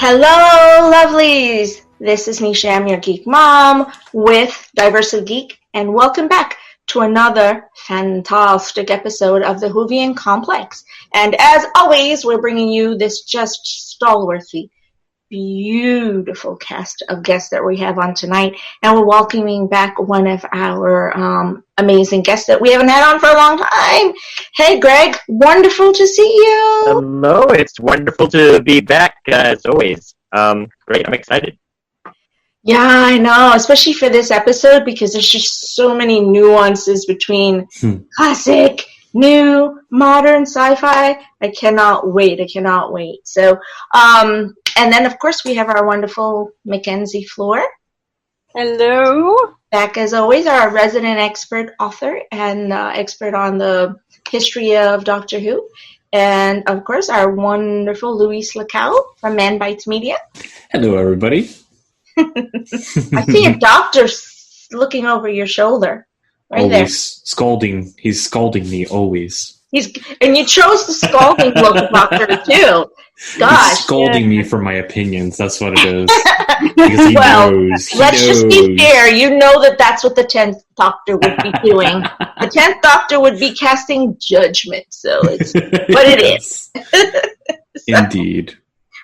Hello, lovelies! This is me, Sham, your geek mom, with Diversity Geek, and welcome back to another fantastic episode of the Whovian Complex. And as always, we're bringing you this just stalwarthy, beautiful cast of guests that we have on tonight, and we're welcoming back one of our amazing guests that we haven't had on for a long time. Hey, Greg, wonderful to see you. Hello, it's wonderful to be back as always. Great, I'm excited. Yeah, I know, especially for this episode because there's just so many nuances between classic, new, modern sci-fi. I cannot wait. So, and then, of course, we have our wonderful Mackenzie Floor. Hello. Back, as always, our resident expert author and expert on the history of Doctor Who. And, of course, our wonderful Luis Lacau from Man Bites Media. Hello, everybody. I see a doctor looking over your shoulder. Right there. Scolding. He's scolding me always. And you chose the scalding look, Doctor, too. Gosh. He's scolding me for my opinions. That's what it is. Because he knows. Let's just be fair. You know that's what the 10th Doctor would be doing. The 10th Doctor would be casting judgment. So it's what it is. Indeed.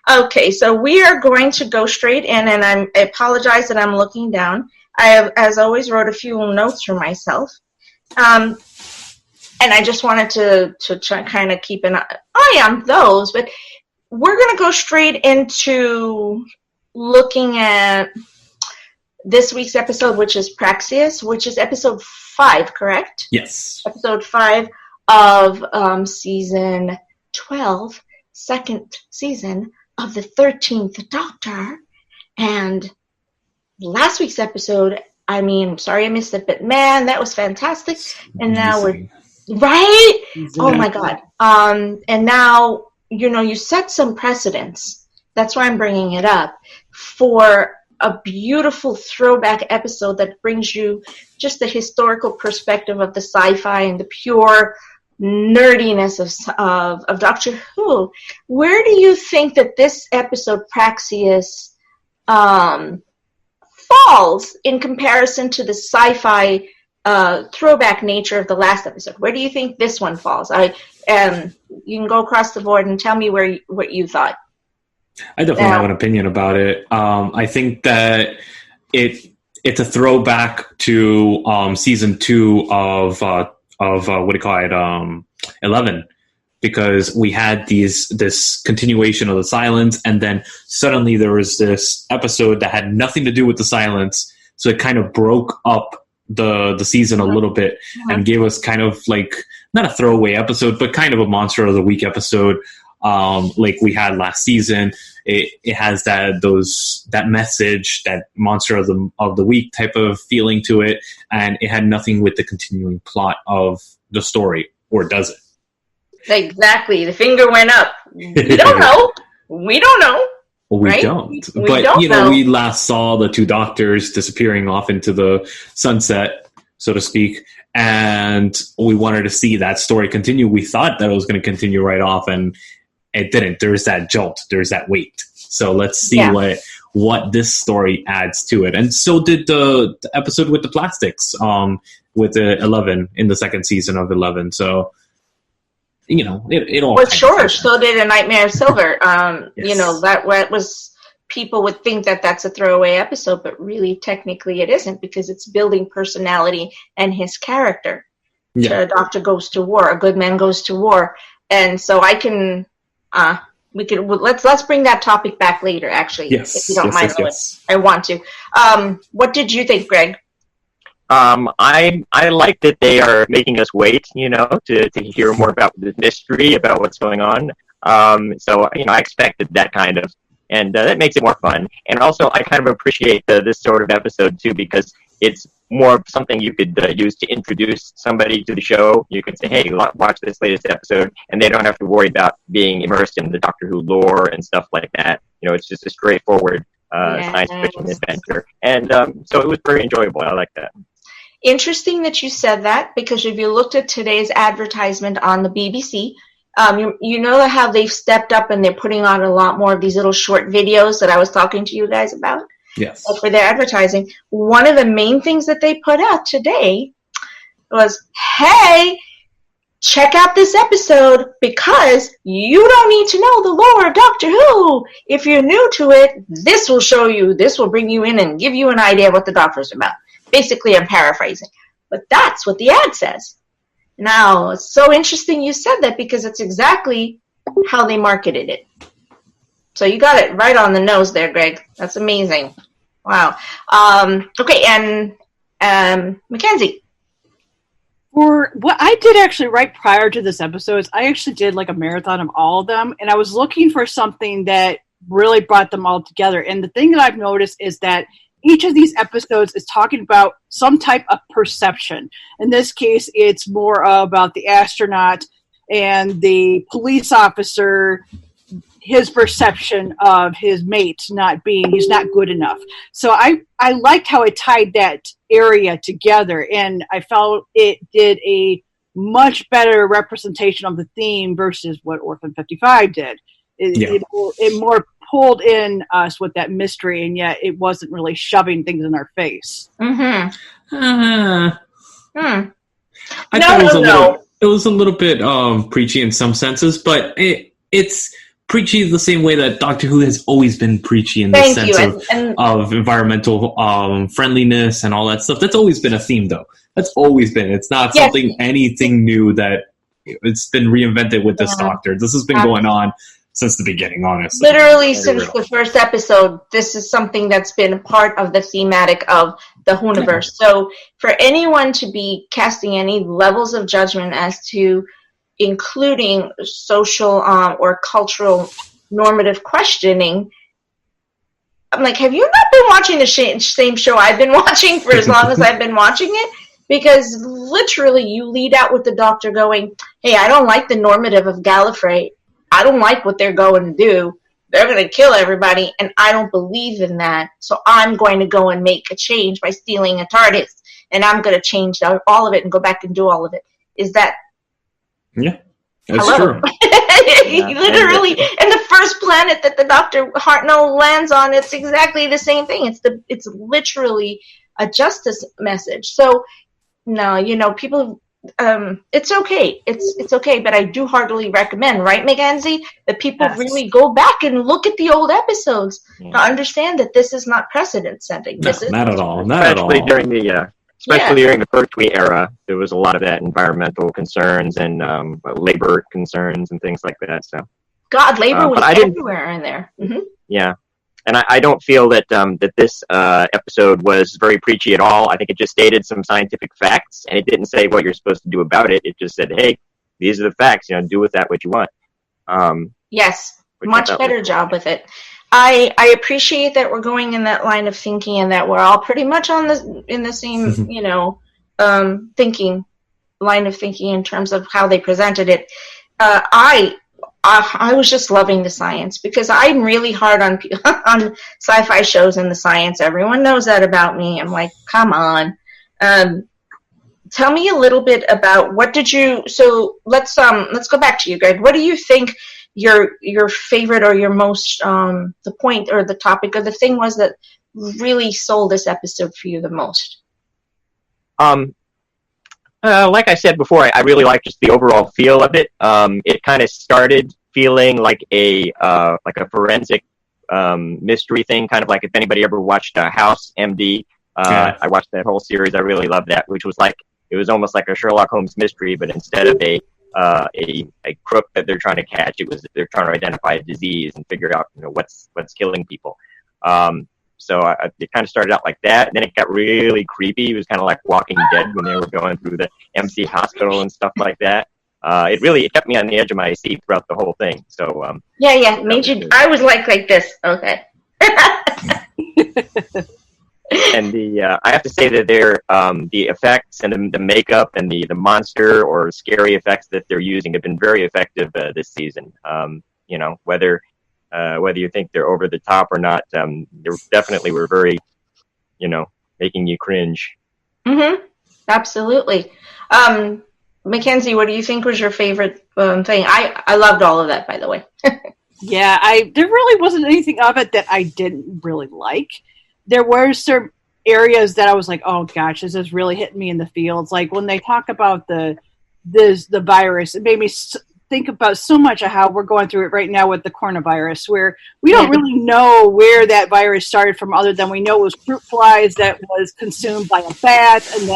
Okay, so we are going to go straight in, and I apologize that I'm looking down. I have, as always, wrote a few notes for myself. And I just wanted to try, kind of keep an eye on those, but we're going to go straight into looking at this week's episode, which is Praxeus, which is episode 5, correct? Yes. Episode 5 of season 12, second season of the 13th Doctor. And last week's episode, sorry I missed it, but man, that was fantastic. And now we're... Right? Oh my God. And now, you set some precedents. That's why I'm bringing it up for a beautiful throwback episode that brings you just the historical perspective of the sci-fi and the pure nerdiness of Doctor Who. Where do you think that this episode, Praxeus, falls in comparison to the sci-fi throwback nature of the last episode? Where do you think this one falls? You can go across the board and tell me what you thought. I definitely have an opinion about it. I think that it's a throwback to season 2 of 11, because we had this continuation of the silence, and then suddenly there was this episode that had nothing to do with the silence, so it kind of broke up the season a little bit and gave us kind of like not a throwaway episode, but kind of a Monster of the Week episode, like we had last season. It has that message, that Monster of the Week type of feeling to it, and it had nothing with the continuing plot of the story, or does it? Exactly. The finger went up. We don't know. Well, we right? don't. We but, don't know. We last saw the 2 Doctors disappearing off into the sunset, so to speak, and we wanted to see that story continue. We thought that it was going to continue right off, and it didn't. There's that jolt. There's that weight. So let's see what this story adds to it. And so did the episode with the plastics, with the 11 in the second season of 11. So, it all... Well, sure. So did A Nightmare of Silver. Yes. That was... People would think that that's a throwaway episode, but really, technically, it isn't, because it's building personality and his character. Yeah. A doctor goes to war. A good man goes to war. And so I can... let's bring that topic back later, actually. Yes. If you don't mind. Yes. I want to. What did you think, Greg? I like that they are making us wait, to hear more about the mystery, about what's going on. So I expected that kind of, and that makes it more fun. And also, I kind of appreciate this sort of episode too, because it's more of something you could use to introduce somebody to the show. You could say, hey, watch this latest episode, and they don't have to worry about being immersed in the Doctor Who lore and stuff like that. It's just a straightforward science fiction adventure. And so it was very enjoyable. I like that. Interesting that you said that, because if you looked at today's advertisement on the BBC, You know how they've stepped up and they're putting on a lot more of these little short videos that I was talking to you guys about? Yes. For their advertising. One of the main things that they put out today was, hey, check out this episode because you don't need to know the lore of Doctor Who. If you're new to it, this will show you, this will bring you in and give you an idea of what the Doctor's about. Basically, I'm paraphrasing. But that's what the ad says. Now, it's so interesting you said that because it's exactly how they marketed it. So you got it right on the nose there, Greg. That's amazing. Wow. Okay, and Mackenzie. For what I did actually right prior to this episode is I actually did like a marathon of all of them, and I was looking for something that really brought them all together. And the thing that I've noticed is that each of these episodes is talking about some type of perception. In this case, it's more about the astronaut and the police officer, his perception of his mate he's not good enough. So I liked how it tied that area together, and I felt it did a much better representation of the theme versus what Orphan 55 did. It more pulled in us with that mystery, and yet it wasn't really shoving things in our face. Mm-hmm. I thought it was a little bit preachy in some senses, but it's preachy the same way that Doctor Who has always been preachy in the sense of environmental friendliness and all that stuff. That's always been a theme, though. That's always been. It's not anything new that it's been reinvented with this Doctor. This has been going on since the beginning, honestly. Literally since the first episode, this is something that's been a part of the thematic of the Whoniverse. So for anyone to be casting any levels of judgment as to including social or cultural normative questioning, I'm like, have you not been watching the same show I've been watching for as long as I've been watching it? Because literally you lead out with the Doctor going, hey, I don't like the normative of Gallifrey. I don't like what they're going to do. They're going to kill everybody, and I don't believe in that. So I'm going to go and make a change by stealing a TARDIS, and I'm going to change all of it and go back and do all of it. Is that... Yeah, that's true. Literally, and the first planet that the Dr. Hartnell lands on, it's exactly the same thing. It's literally a justice message. So, no, people... it's okay. It's okay, but I do heartily recommend, right, Mackenzie, that people really go back and look at the old episodes to understand that this is not precedent setting. Not at all. Especially during the Pertwee era, there was a lot of that environmental concerns and labor concerns and things like that. So, God, labor was everywhere in there. Mm-hmm. Yeah. And I don't feel that that this episode was very preachy at all. I think it just stated some scientific facts, and it didn't say what you're supposed to do about it. It just said, hey, these are the facts. Do with that what you want. Yes, much better job with it. I appreciate that we're going in that line of thinking and that we're all pretty much in the same, thinking line of thinking in terms of how they presented it. I was just loving the science because I'm really hard on sci-fi shows and the science. Everyone knows that about me. I'm like, come on. Tell me a little bit about what did you. So let's go back to you, Greg. What do you think your favorite or your most the point or the topic or the thing was that really sold this episode for you the most? Like I said before, I really like just the overall feel of it. It kind of started feeling like a forensic mystery thing, kind of like if anybody ever watched House MD. I watched that whole series. I really loved that, which was it was almost like a Sherlock Holmes mystery, but instead of a crook that they're trying to catch, they're trying to identify a disease and figure out what's killing people. So it kind of started out like that, and then it got really creepy. It was kind of like Walking Dead when they were going through the MC hospital and stuff like that. It kept me on the edge of my seat throughout the whole thing. So made you. I was like this. Okay. And I have to say that the effects and the makeup and the monster or scary effects that they're using have been very effective this season. Whether you think they're over the top or not, they definitely were very, making you cringe. Mm-hmm. Absolutely. Mackenzie, what do you think was your favorite thing? I loved all of that, by the way. Yeah, there really wasn't anything of it that I didn't really like. There were certain areas that I was like, oh gosh, this is really hitting me in the feels. Like when they talk about the virus, it made me think about so much of how we're going through it right now with the coronavirus, where we don't really know where that virus started from, other than we know it was fruit flies that was consumed by a bat, and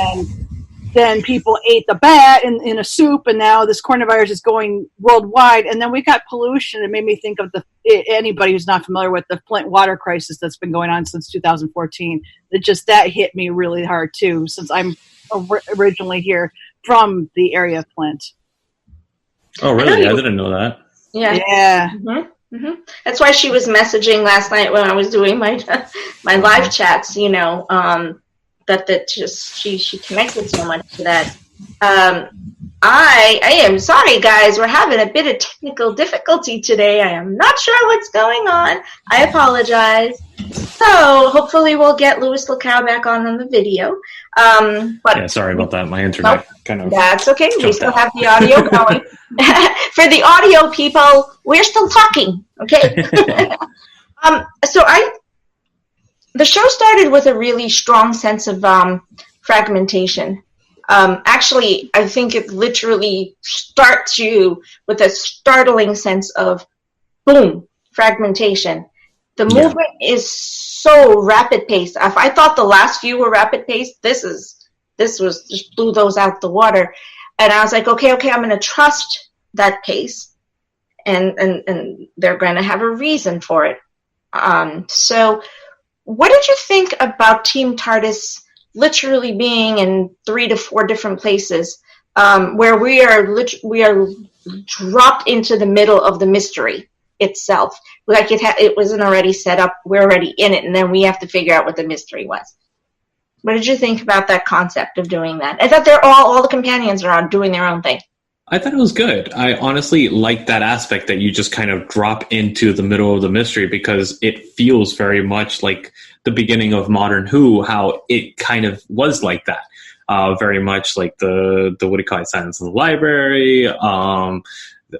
then people ate the bat in a soup, and now this coronavirus is going worldwide. And then we got pollution. It made me think of anybody who's not familiar with the Flint water crisis that's been going on since 2014. That hit me really hard too, since I'm originally here from the area of Flint. Oh, really? I didn't know that. Yeah. Mm-hmm. Mm-hmm. That's why she was messaging last night when I was doing my live chats. You know, that just she connected so much to that. I am sorry, guys. We're having a bit of technical difficulty today. I am not sure what's going on. I apologize. So hopefully we'll get Louis Lacow back on the video. But yeah, sorry about that. My internet kind of. That's okay. We still have the audio going. For the audio people, we're still talking. Okay. The show started with a really strong sense of fragmentation. Actually, I think it literally starts you with a startling sense of, boom, fragmentation. The movement is so rapid paced. If I thought the last few were rapid paced, this was just blew those out the water. And I was like, okay, I'm going to trust that pace, and they're going to have a reason for it. So what did you think about Team TARDIS literally being in 3 to 4 different places, where we are dropped into the middle of the mystery itself? Like it wasn't already set up, we're already in it, and then we have to figure out what the mystery was. What did you think about that concept of doing that? I thought all the companions are out doing their own thing. I thought it was good. I honestly like that aspect that you just kind of drop into the middle of the mystery, because it feels very much like the beginning of Modern Who, how it kind of was like that. Very much like the what do you call it, Silence in the Library,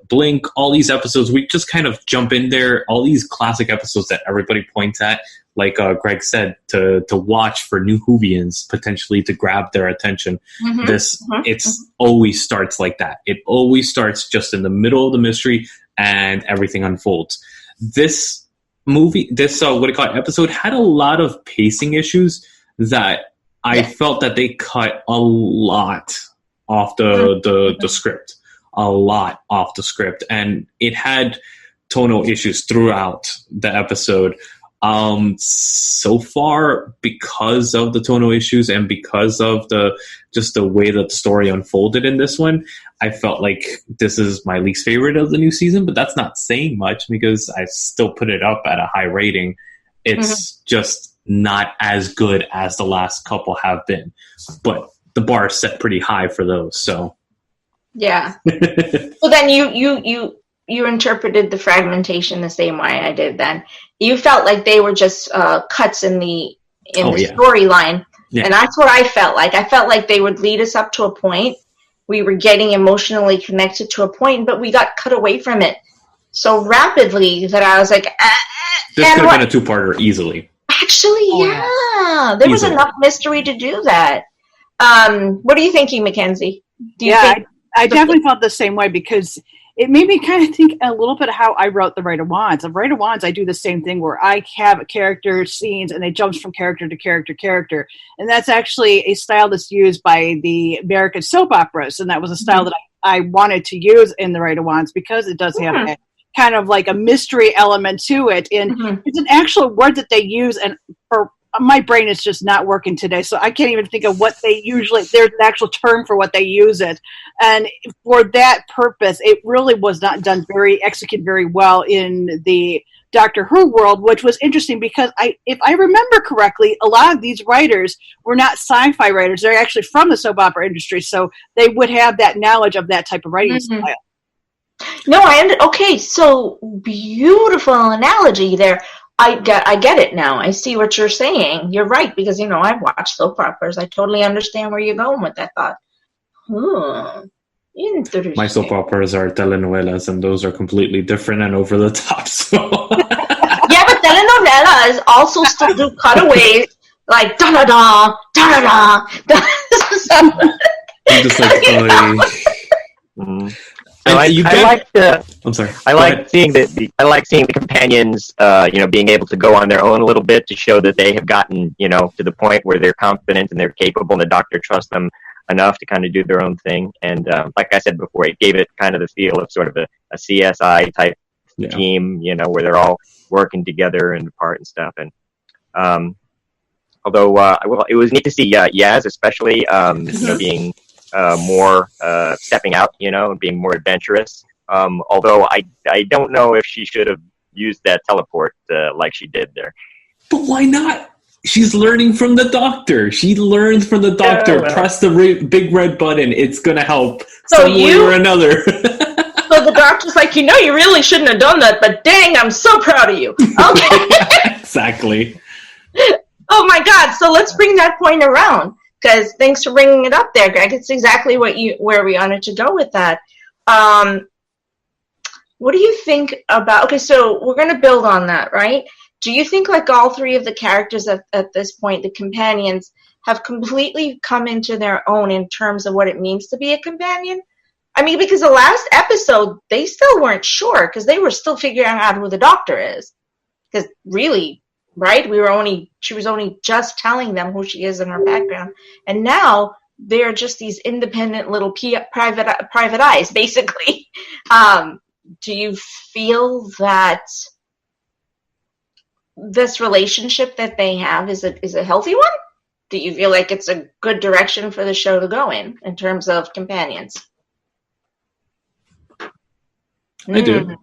Blink, all these episodes, we just kind of jump in there, all these classic episodes that everybody points at, like Greg said, to watch for new Whovians, potentially to grab their attention. It's always starts like that. It always starts just in the middle of the mystery, and everything unfolds. This movie, episode had a lot of pacing issues that I felt that they cut a lot off the script. A lot off the script, and it had tonal issues throughout the episode. So far, because of the tonal issues and because of the way that the story unfolded in this one, I felt like this is my least favorite of the new season, but that's not saying much because I still put it up at a high rating. It's just not as good as the last couple have been, but the bar is set pretty high for those, so. Yeah. Well, then you interpreted the fragmentation the same way I did then. You felt like they were just cuts in the storyline. Yeah. And that's what I felt like. I felt like they would lead us up to a point. We were getting emotionally connected to a point, but we got cut away from it so rapidly that I was like, this could have been a 2-parter easily. Actually, there was enough mystery to do that. What are you thinking, Mackenzie? Do you think I definitely felt the same way, because it made me kind of think a little bit of how I wrote The Right of Wands. Of Right of Wands, I do the same thing where I have character scenes and it jumps from character to character. And that's actually a style that's used by the American soap operas. And that was a style that I wanted to use in The Right of Wands, because it does have a kind of like a mystery element to it. And it's an actual word that they use, and for my brain is just not working today, so I can't even think of what they usually, there's an actual term for what they use it. And for that purpose, it really was not executed very well in the Doctor Who world, which was interesting because if I remember correctly, a lot of these writers were not sci-fi writers. They're actually from the soap opera industry, so they would have that knowledge of that type of writing style. No, okay, so beautiful analogy there. I get it now. I see what you're saying. You're right, because, I've watched soap operas. I totally understand where you're going with that thought. Interesting. My soap operas are telenovelas, and those are completely different and over the top. So Yeah, but telenovelas also still do cutaways like da da da da da da. I'm just like, So I like the. I'm sorry. I like seeing the companions, being able to go on their own a little bit to show that they have gotten, to the point where they're confident and they're capable, and the doctor trusts them enough to kind of do their own thing. And like I said before, it gave it kind of the feel of sort of a CSI type team, where they're all working together and apart and stuff. And although it was neat to see Yaz, especially being more stepping out, and being more adventurous. Although I don't know if she should have used that teleport like she did there. But why not? She's learning from the doctor. She learns from the doctor. Press the big red button. It's going to help some way or another. So the doctor's like, you really shouldn't have done that, but dang, I'm so proud of you. Okay. Exactly. Oh my God. So let's bring that point around, because thanks for bringing it up there, Greg. It's exactly where we wanted to go with that. What do you think about, okay, so we're going to build on that, right? Do you think like all three of the characters at this point, the companions, have completely come into their own in terms of what it means to be a companion? I mean, because the last episode, they still weren't sure, because they were still figuring out who the doctor is. Because really, right, she was only just telling them who she is in her background. And now they're just these independent little private eyes, basically. Do you feel that this relationship that they have is a healthy one? Do you feel like it's a good direction for the show to go in terms of companions? I do.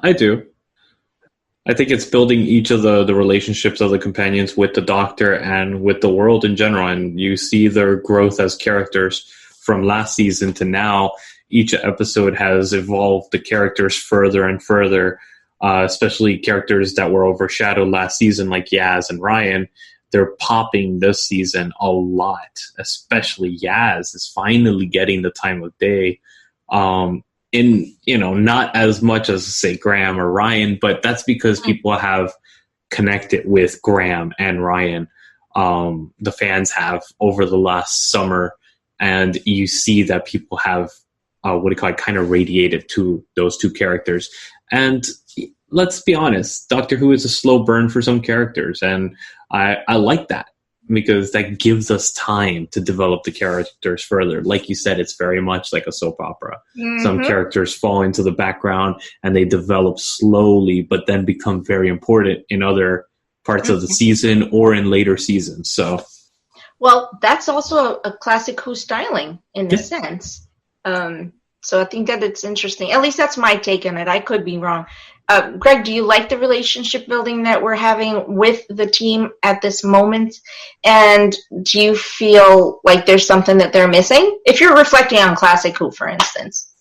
I think it's building each of the relationships of the companions with the doctor and with the world in general, and you see their growth as characters from last season to now. Each episode has evolved the characters further and further, especially characters that were overshadowed last season, like Yaz and Ryan. They're popping this season a lot, especially Yaz is finally getting the time of day. Not as much as, say, Graham or Ryan, but that's because people have connected with Graham and Ryan. The fans have over the last summer, and you see that people have kind of radiated to those two characters. And let's be honest, Doctor Who is a slow burn for some characters, and I like that, because that gives us time to develop the characters further. Like you said, it's very much like a soap opera. Mm-hmm. Some characters fall into the background and they develop slowly, but then become very important in other parts of the season or in later seasons. So, well, that's also a classic Who styling in a sense. So I think that it's interesting. At least that's my take on it. I could be wrong. Greg, do you like the relationship building that we're having with the team at this moment? And do you feel like there's something that they're missing? If you're reflecting on Classic Who, for instance.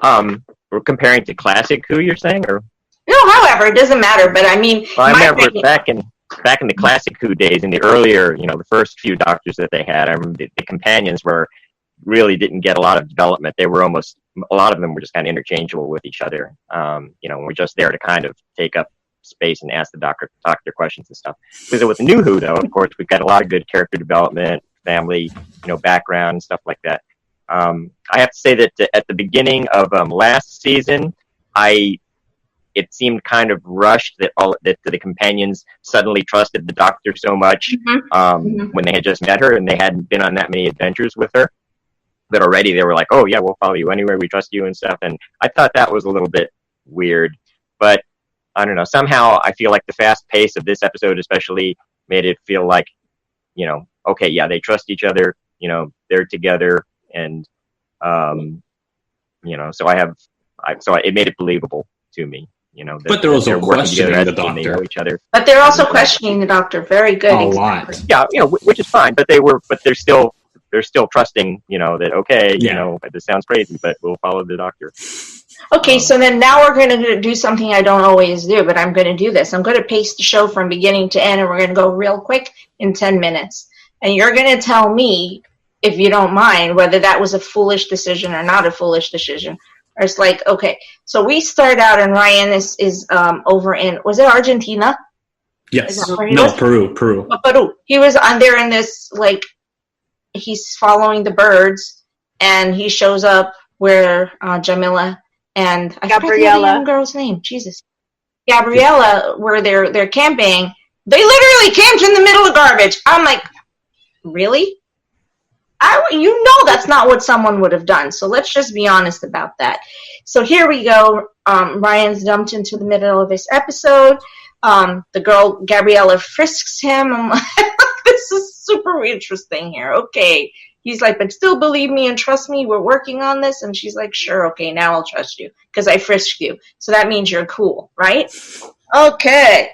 We're comparing to Classic Who, you're saying? Or? No, however, it doesn't matter. But I mean... Well, I remember back in the Classic Who days, in the earlier, the first few doctors that they had, I remember the companions really didn't get a lot of development. They were a lot of them were just kind of interchangeable with each other. We're just there to kind of take up space and ask the doctor questions and stuff. Because with the new Who, though, of course, we've got a lot of good character development, family, background and stuff like that. I have to say that at the beginning of last season, it seemed kind of rushed that the companions suddenly trusted the doctor so much when they had just met her and they hadn't been on that many adventures with her. That already they were like, oh yeah, we'll follow you anywhere, we trust you and stuff. And I thought that was a little bit weird, but I don't know. Somehow I feel like the fast pace of this episode especially made it feel like, okay, yeah, they trust each other, they're together, and so it made it believable to me. But they're also questioning the doctor. They know each other. But they're also questioning the doctor. Very good. A lot. Yeah, which is fine. But they're still trusting, that, okay, this sounds crazy, but we'll follow the doctor. Okay, so then now we're going to do something I don't always do, but I'm going to do this. I'm going to pace the show from beginning to end, and we're going to go real quick in 10 minutes. And you're going to tell me if you don't mind, whether that was a foolish decision or not a foolish decision. Or it's like, okay, so we start out and Ryan is over in, was it Argentina? Yes. No, Peru. Peru. He was on there in this, like, he's following the birds, and he shows up where Jamila and I forgot the young girl's name. Jesus, Gabriella, where they're camping. They literally camped in the middle of garbage. I'm like, really? You know that's not what someone would have done. So let's just be honest about that. So here we go. Ryan's dumped into the middle of this episode. The girl, Gabriella, frisks him. I'm like, this is super interesting here. Okay. He's like, but still believe me and trust me. We're working on this. And she's like, sure. Okay. Now I'll trust you because I frisked you. So that means you're cool, right? Okay.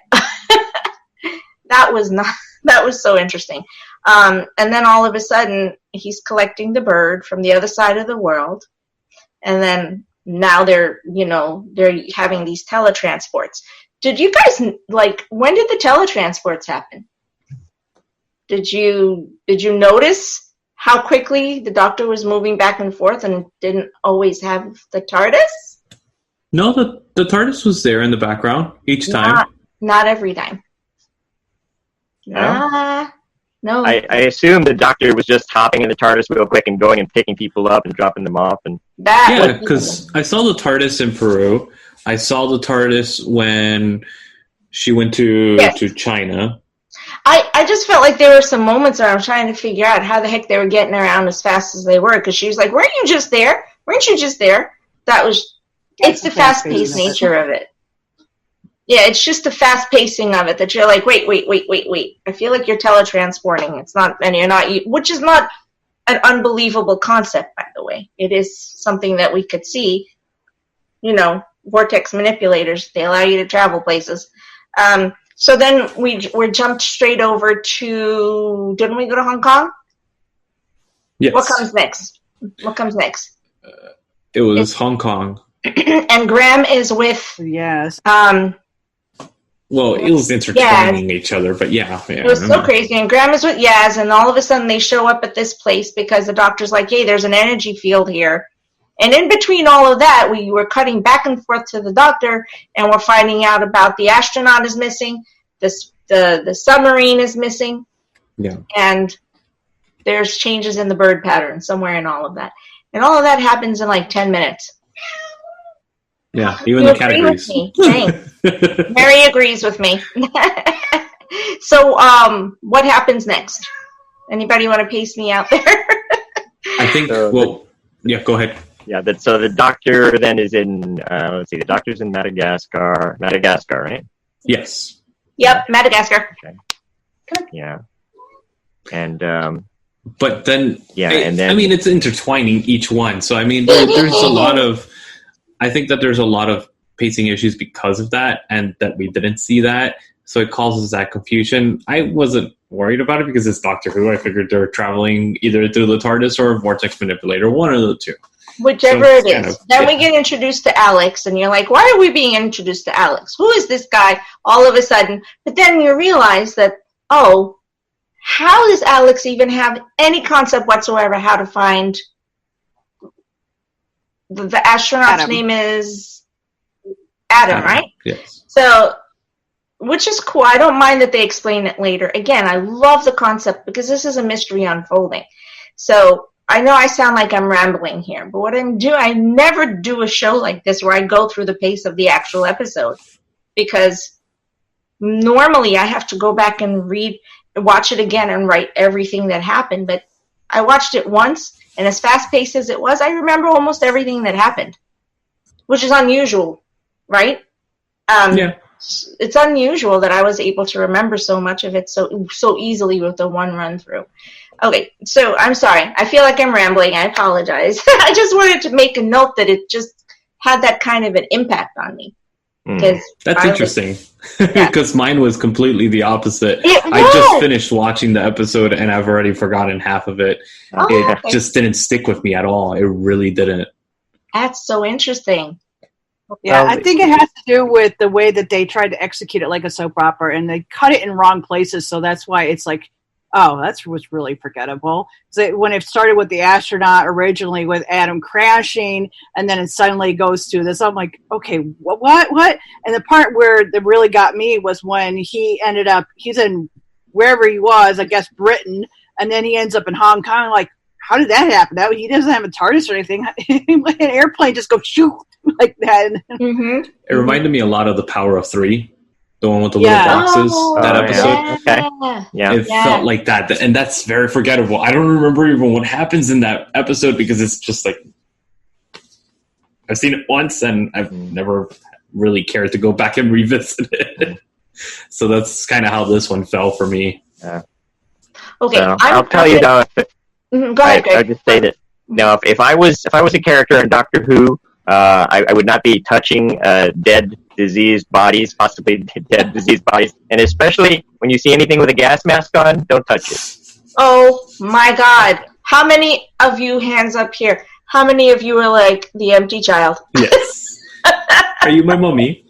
That was so interesting. And then all of a sudden he's collecting the bird from the other side of the world. And then now they're having these teletransports. Did you guys, like, when did the teletransports happen? Did you notice how quickly the Doctor was moving back and forth and didn't always have the TARDIS? No, the TARDIS was there in the background each time. Not every time. No? No. I assume the Doctor was just hopping in the TARDIS real quick and going and picking people up and dropping them off. Yeah, because I saw the TARDIS in Peru. I saw the TARDIS when she went to China. I just felt like there were some moments where I was trying to figure out how the heck they were getting around as fast as they were, because she was like, weren't you just there? Weren't you just there? It's the fast-paced nature of it. Yeah, it's just the fast pacing of it that you're like, wait. I feel like you're teletransporting. It's not, and you're not, which is not an unbelievable concept, by the way. It is something that we could see. Vortex manipulators, they allow you to travel places. So then we jumped straight over to, didn't we go to Hong Kong? Yes. What comes next? It was Hong Kong. And Graham is with... Yes. Well, it was intertwining each other, but yeah. It was so crazy. And Graham is with Yaz, and all of a sudden they show up at this place because the Doctor's like, hey, there's an energy field here. And in between all of that, we were cutting back and forth to the Doctor, and we're finding out about the astronaut is missing, the submarine is missing, and there's changes in the bird pattern somewhere in all of that. And all of that happens in like 10 minutes. Yeah, even the categories. Mary agrees with me. So, what happens next? Anybody want to pace me out there? I think, go ahead. Yeah, so the Doctor then is in, the Doctor's in Madagascar, right? Yes. Yep, Madagascar. Okay. Yeah. And, but then, and then, I mean, it's intertwining each one. So, I mean, there's a lot of, I think that there's a lot of pacing issues because of that, and that we didn't see that. So it causes that confusion. I wasn't worried about it because it's Doctor Who. I figured they're traveling either through the TARDIS or a vortex manipulator, one of the two. Whichever it is. Then we get introduced to Alex, and you're like, why are we being introduced to Alex? Who is this guy all of a sudden? But then you realize that, how does Alex even have any concept whatsoever how to find the astronaut's name is Adam, right? Yes. So, which is cool. I don't mind that they explain it later. Again, I love the concept because this is a mystery unfolding. So, I know I sound like I'm rambling here, but what I never do a show like this where I go through the pace of the actual episode, because normally I have to go back and watch it again and write everything that happened, but I watched it once, and as fast-paced as it was, I remember almost everything that happened, which is unusual, right? It's unusual that I was able to remember so much of it so easily with the one run-through. Okay, so I'm sorry. I feel like I'm rambling. I apologize. I just wanted to make a note that it just had that kind of an impact on me. That's interesting. Because mine was completely the opposite. I just finished watching the episode and I've already forgotten half of it. It just didn't stick with me at all. It really didn't. That's so interesting. Yeah, I think it has to do with the way that they tried to execute it like a soap opera, and they cut it in wrong places, so that's why it's like oh, that was really forgettable. So when it started with the astronaut originally with Adam crashing, and then it suddenly goes to this, I'm like, okay, what? And the part where that really got me was when he's in wherever he was, I guess Britain, and then he ends up in Hong Kong. Like, how did that happen? He doesn't have a TARDIS or anything. An airplane just goes shoot like that. Mm-hmm. It reminded me a lot of The Power of Three. The one with the little boxes, that episode. Yeah. Okay. Yeah. It felt like that. And that's very forgettable. I don't remember even what happens in that episode because it's just like, I've seen it once and I've never really cared to go back and revisit it. So that's kind of how this one fell for me. Yeah. Okay. So, I'll tell you though. Go ahead, Greg. I'll just say that. No, if I was a character in Doctor Who, I would not be touching dead, diseased bodies, possibly dead, diseased bodies, and especially when you see anything with a gas mask on, don't touch it. Oh my God! How many of you, hands up here? How many of you are like the empty child? Yes. Are you my mummy?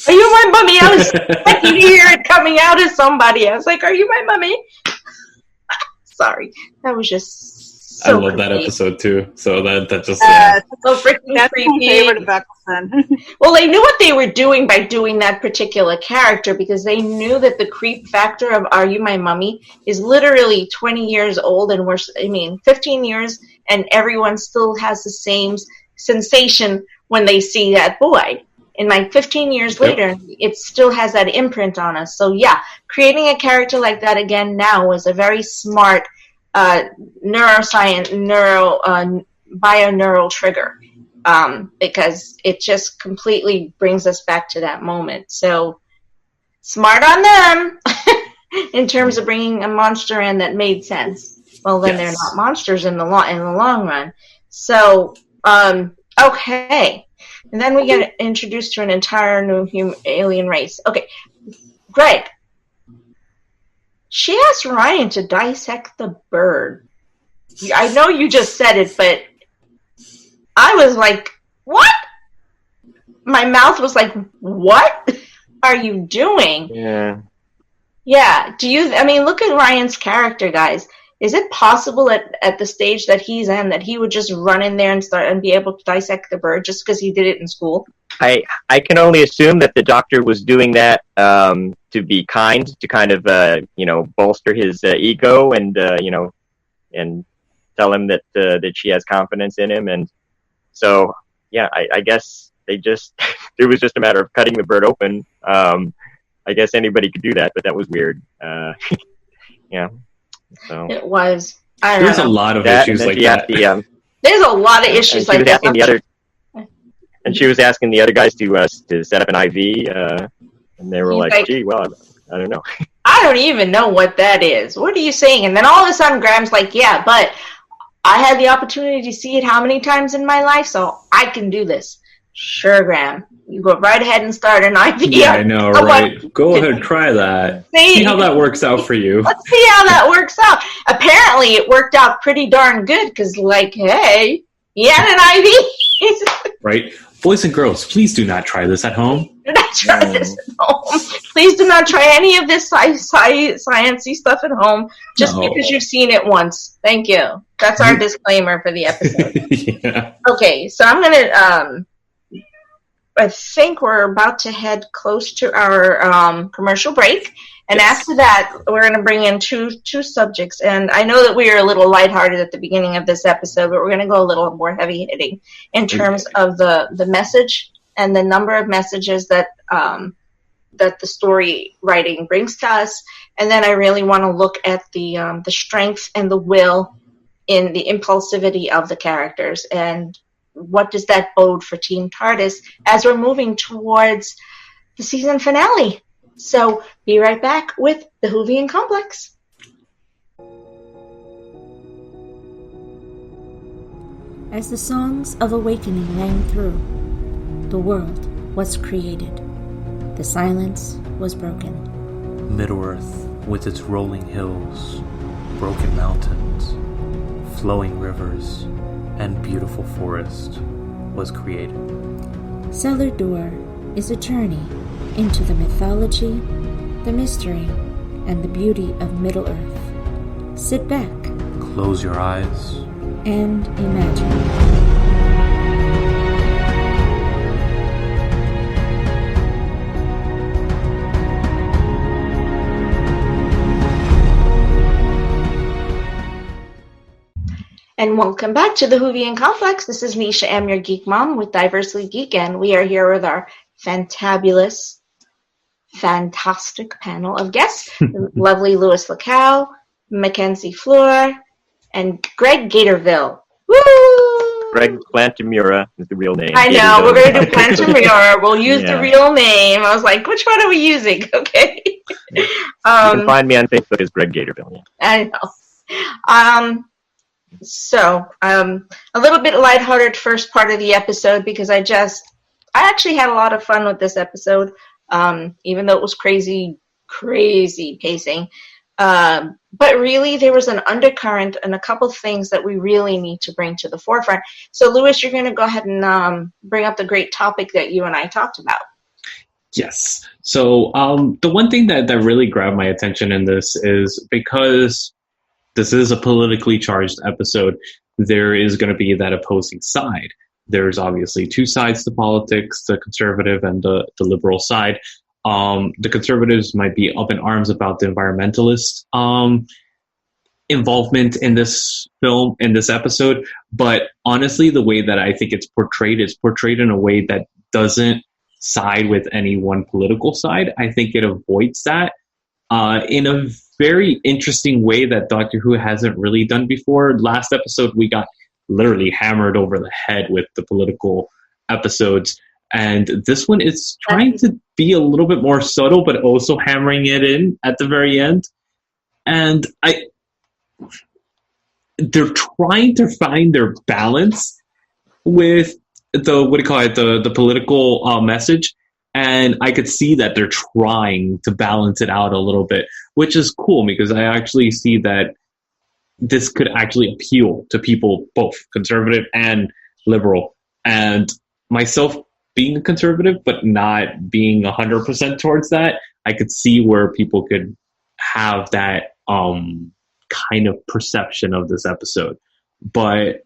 Are you my mummy? I was expecting to hear it coming out of somebody. I was like, "Are you my mummy?" Sorry, that was just. So I love that creepy. episode too. So that just So freaking That's creepy. my favorite of Eccleston. Well, they knew what they were doing by doing that particular character because they knew that the creep factor of "Are You My Mummy" is literally 20 years old, and 15 years, and everyone still has the same sensation when they see that boy. And like 15 years later, it still has that imprint on us. So yeah, creating a character like that again now was a very smart bioneural trigger, because it just completely brings us back to that moment. So smart on them in terms of bringing a monster in that made sense. Well, then they're not monsters in the long run. So okay, and then we get introduced to an entire new alien race. Okay, Greg. She asked Ryan to dissect the bird. I know you just said it, but I was like, what? My mouth was like, what are you doing? Yeah. Yeah. Look at Ryan's character, guys. Is it possible at the stage that he's in that he would just run in there and start and be able to dissect the bird just because he did it in school? I can only assume that the doctor was doing that to be kind, to kind of bolster his ego and and tell him that she has confidence in him, and so yeah, I guess they just it was just a matter of cutting the bird open. I guess anybody could do that, but that was weird. Yeah, so It was. there's a lot of issues like that. There's a lot of issues like that. And she was asking the other guys to set up an IV, and they were like, "Gee, well, I don't know." I don't even know what that is. What are you saying? And then all of a sudden, Graham's like, "Yeah, but I had the opportunity to see it how many times in my life, so I can do this." Sure, Graham. You go right ahead and start an IV. Yeah, I know, right? Go ahead and try that. See how that works out for you. Let's see how that works out. Apparently, it worked out pretty darn good because, hey, he had an IV. Right? Boys and girls, please do not try this at home. Do not try this at home. Please do not try any of this sciencey stuff at home just because you've seen it once. Thank you. That's our disclaimer for the episode. Yeah. Okay, so I'm going to... I think we're about to head close to our commercial break. And after that, we're going to bring in two subjects. And I know that we are a little lighthearted at the beginning of this episode, but we're going to go a little more heavy-hitting in terms of the message and the number of messages that that the story writing brings to us. And then I really want to look at the strength and the will in the impulsivity of the characters, and what does that bode for Team TARDIS as we're moving towards the season finale. So be right back with the Whovian Complex. As the songs of awakening rang through, the world was created. The silence was broken. Middle-earth, with its rolling hills, broken mountains, flowing rivers, and beautiful forest, was created. Cellar Door is a journey into the mythology, the mystery, and the beauty of Middle-earth. Sit back Close your eyes. and imagine. And welcome back to the Whovian Complex. This is Nisha M, your geek mom with Diversely Geek, and we are here with our fantabulous, fantastic panel of guests. Lovely Louis Lacow, Mackenzie Fleur, and Greg Gatorville. Woo! Greg Plantamura is the real name. I know, we're going to do Gatorville. Plantamura. We'll use Yeah. the real name. I was like, which one are we using? Okay. You can find me on Facebook as Greg Gatorville. Yeah. I know. So, a little bit lighthearted first part of the episode because I actually had a lot of fun with this episode, even though it was crazy pacing. But really, there was an undercurrent and a couple things that we really need to bring to the forefront. So, Louis, you're going to go ahead and bring up the great topic that you and I talked about. Yes. So the one thing that really grabbed my attention in this is because this is a politically charged episode, there is going to be that opposing side. There's obviously two sides to politics, the conservative and the liberal side. The conservatives might be up in arms about the environmentalist involvement in this film, in this episode. But honestly, the way that I think it's portrayed is portrayed in a way that doesn't side with any one political side. I think it avoids that in a very interesting way that Doctor Who hasn't really done before. Last episode, we got literally hammered over the head with the political episodes. And this one is trying to be a little bit more subtle, but also hammering it in at the very end. And they're trying to find their balance with the political message. And I could see that they're trying to balance it out a little bit, which is cool because I actually see that this could actually appeal to people, both conservative and liberal. And myself being a conservative, but not being 100% towards that, I could see where people could have that kind of perception of this episode. But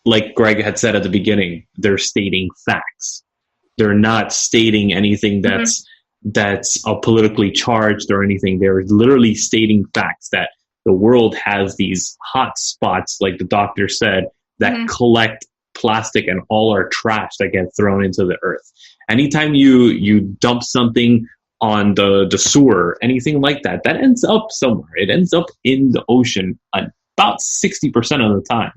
like Greg had said at the beginning, they're stating facts. They're not stating anything that's politically charged or anything. They're literally stating facts that the world has these hot spots, like the doctor said, that collect plastic and all our trash that get thrown into the earth. Anytime you dump something on the sewer, anything like that, that ends up somewhere. It ends up in the ocean about 60% of the time.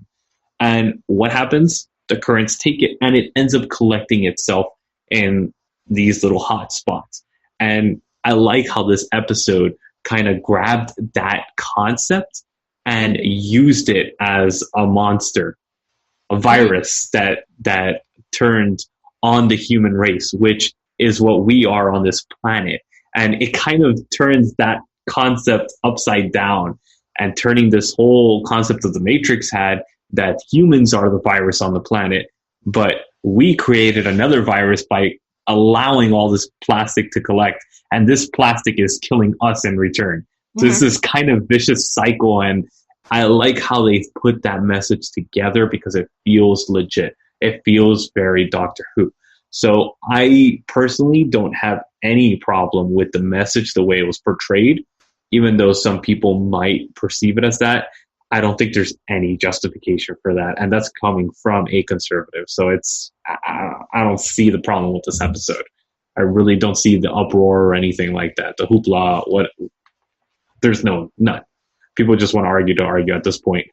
And what happens? The currents take it and it ends up collecting itself in these little hot spots. And I like how this episode kind of grabbed that concept and used it as a monster, a virus that turned on the human race, which is what we are on this planet. And it kind of turns that concept upside down and turning this whole concept of the Matrix had that humans are the virus on the planet, but we created another virus by allowing all this plastic to collect, and this plastic is killing us in return. So it's this kind of vicious cycle, and I like how they put that message together because it feels legit. It feels very Doctor Who. So I personally don't have any problem with the message the way it was portrayed, even though some people might perceive it as that. I don't think there's any justification for that, and that's coming from a conservative. So I don't see the problem with this episode. I really don't see the uproar or anything like that. The hoopla, there's none. People just want to argue at this point.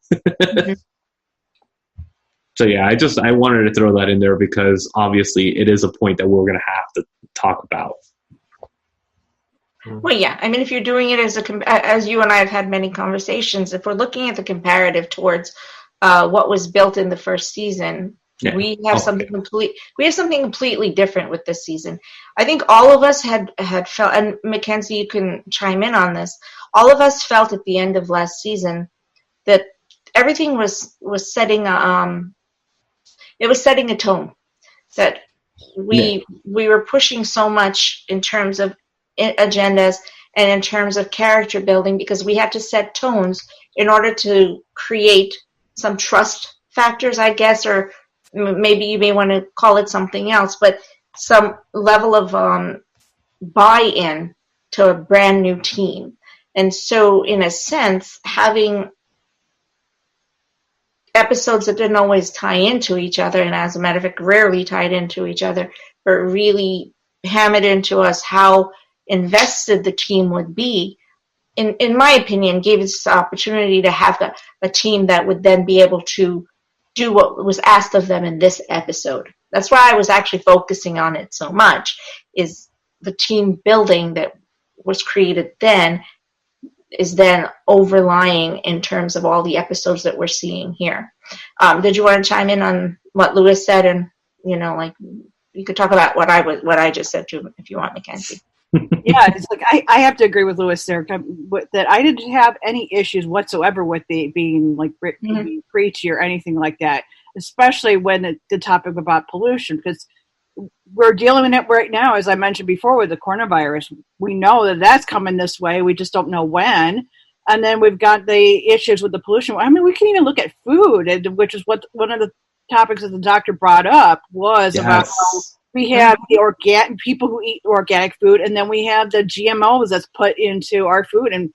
So yeah, I wanted to throw that in there because obviously it is a point that we're going to have to talk about. Well, yeah. I mean, if you're doing it as you and I have had many conversations, if we're looking at the comparative towards what was built in the first season, we have something completely different with this season. I think all of us had felt, and Mackenzie, you can chime in on this. All of us felt at the end of last season that everything was setting it was setting a tone. That we were pushing so much in terms of agendas and in terms of character building, because we had to set tones in order to create some trust factors, I guess, or maybe you may want to call it something else, but some level of buy-in to a brand new team. And so, in a sense, having episodes that didn't always tie into each other, and as a matter of fact, rarely tied into each other, but really hammered into us how invested the team would be, in my opinion, gave us the opportunity to have a team that would then be able to do what was asked of them in this episode. That's why I was actually focusing on it so much, is the team building that was created then is then overlying in terms of all the episodes that we're seeing here. Did you want to chime in on what Lewis said? And, like, you could talk about what I just said too, if you want, Mackenzie. Yeah, it's like I have to agree with Lewis there, that I didn't have any issues whatsoever with the being like being preachy or anything like that, especially when the topic about pollution, because we're dealing with it right now, as I mentioned before, with the coronavirus. We know that that's coming this way. We just don't know when. And then we've got the issues with the pollution. I mean, we can even look at food, which is what one of the topics that the doctor brought up was about how we have the organic people who eat organic food, and then we have the GMOs that's put into our food. And